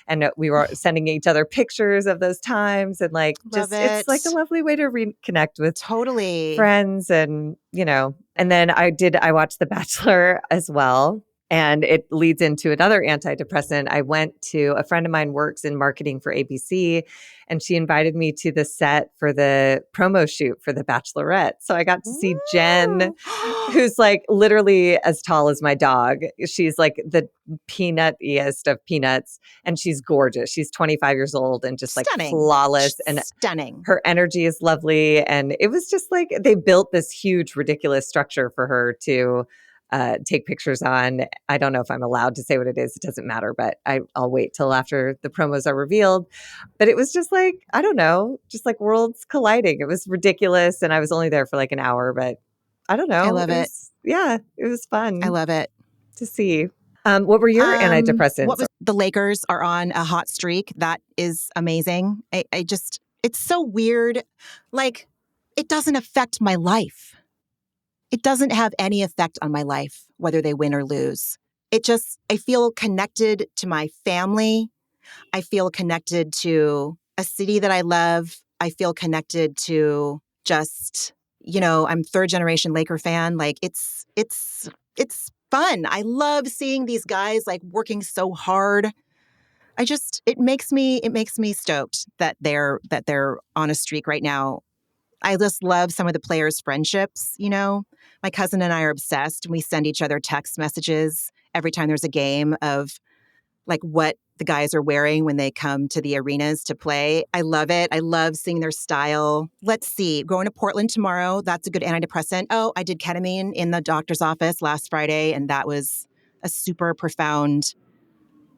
and we were sending each other pictures of those times, and like it's like a lovely way to reconnect with friends, and and then I watched The Bachelor as well. And it leads into another antidepressant. I went to a friend of mine works in marketing for ABC, and she invited me to the set for the promo shoot for The Bachelorette. So I got to see Jen, who's like literally as tall as my dog. She's like the peanutiest of peanuts, and she's gorgeous. She's 25 years old and just like flawless and stunning. Her energy is lovely. And it was just like they built this huge, ridiculous structure for her to take pictures on. I don't know if I'm allowed to say what it is. It doesn't matter, but I'll wait till after the promos are revealed. But it was just like, I don't know, just like worlds colliding. It was ridiculous. And I was only there for like an hour, but I don't know. I love it. It was fun. I love it. To see. What were your antidepressants? The Lakers are on a hot streak. That is amazing. It's so weird. Like, it doesn't affect my life. It doesn't have any effect on my life, whether they win or lose. I feel connected to my family. I feel connected to a city that I love. I feel connected to just, I'm third generation Laker fan. Like it's fun. I love seeing these guys like working so hard. It makes me stoked that they're on a streak right now. I just love some of the players' friendships, My cousin and I are obsessed. We send each other text messages every time there's a game of like what the guys are wearing when they come to the arenas to play. I love it. I love seeing their style. Let's see. Going to Portland tomorrow. That's a good antidepressant. Oh, I did ketamine in the doctor's office last Friday, and that was a super profound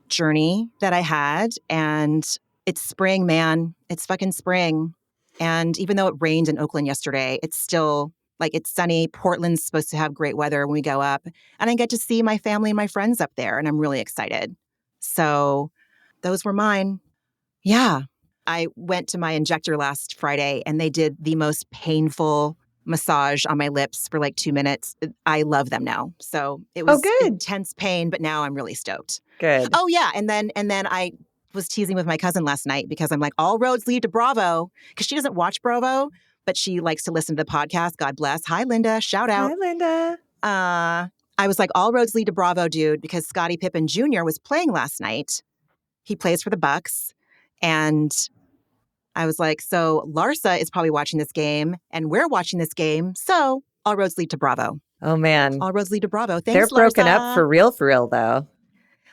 journey that I had. And it's spring, man. It's fucking spring. And even though it rained in Oakland yesterday, it's still like it's sunny. Portland's supposed to have great weather when we go up. And I get to see my family and my friends up there. And I'm really excited. So those were mine. Yeah. I went to my injector last Friday and they did the most painful massage on my lips for like 2 minutes. I love them now. So it was intense pain, but now I'm really stoked. Good. Oh yeah. And then I was teasing with my cousin last night because I'm like, all roads lead to Bravo, because she doesn't watch Bravo, but she likes to listen to the podcast. God bless. Hi, Linda. Shout out. Hi, Linda. I was like, all roads lead to Bravo, dude, because Scottie Pippen Jr. was playing last night. He plays for the Bucks. And I was like, so Larsa is probably watching this game and we're watching this game. So all roads lead to Bravo. Oh, man. All roads lead to Bravo. Thanks, They're broken Larsa. up for real, though.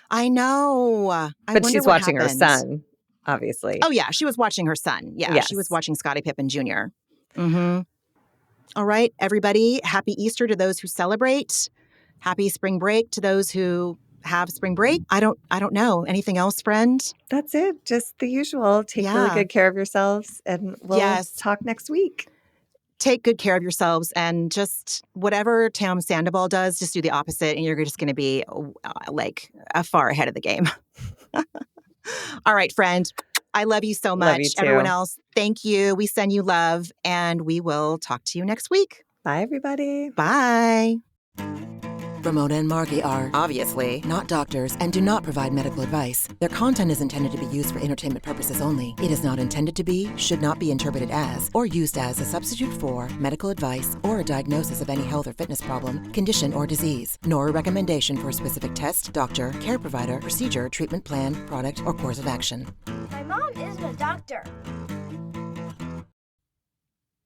I know. But she's watching her son, obviously. Oh, yeah. She was watching her son. Yeah. Yes. She was watching Scottie Pippen Jr. Mm-hmm. All right, everybody. Happy Easter to those who celebrate. Happy spring break to those who have spring break. I don't know. Anything else, friend? That's it. Just the usual. Take really Yeah. good care of yourselves, and we'll Yes. talk next week. Take good care of yourselves, and just whatever Tam Sandoval does, just do the opposite, and you're just going to be like far ahead of the game. All right, friend. I love you so much. Love you too. Everyone else, thank you. We send you love, and we will talk to you next week. Bye, everybody. Bye. Ramona and Margie are Obviously not doctors and do not provide medical advice. Their content is intended to be used for entertainment purposes only. It is not intended to be, should not be interpreted as, or used as a substitute for medical advice or a diagnosis of any health or fitness problem, condition, or disease, nor a recommendation for a specific test, doctor, care provider, procedure, treatment plan, product, or course of action. My mom isn't a doctor.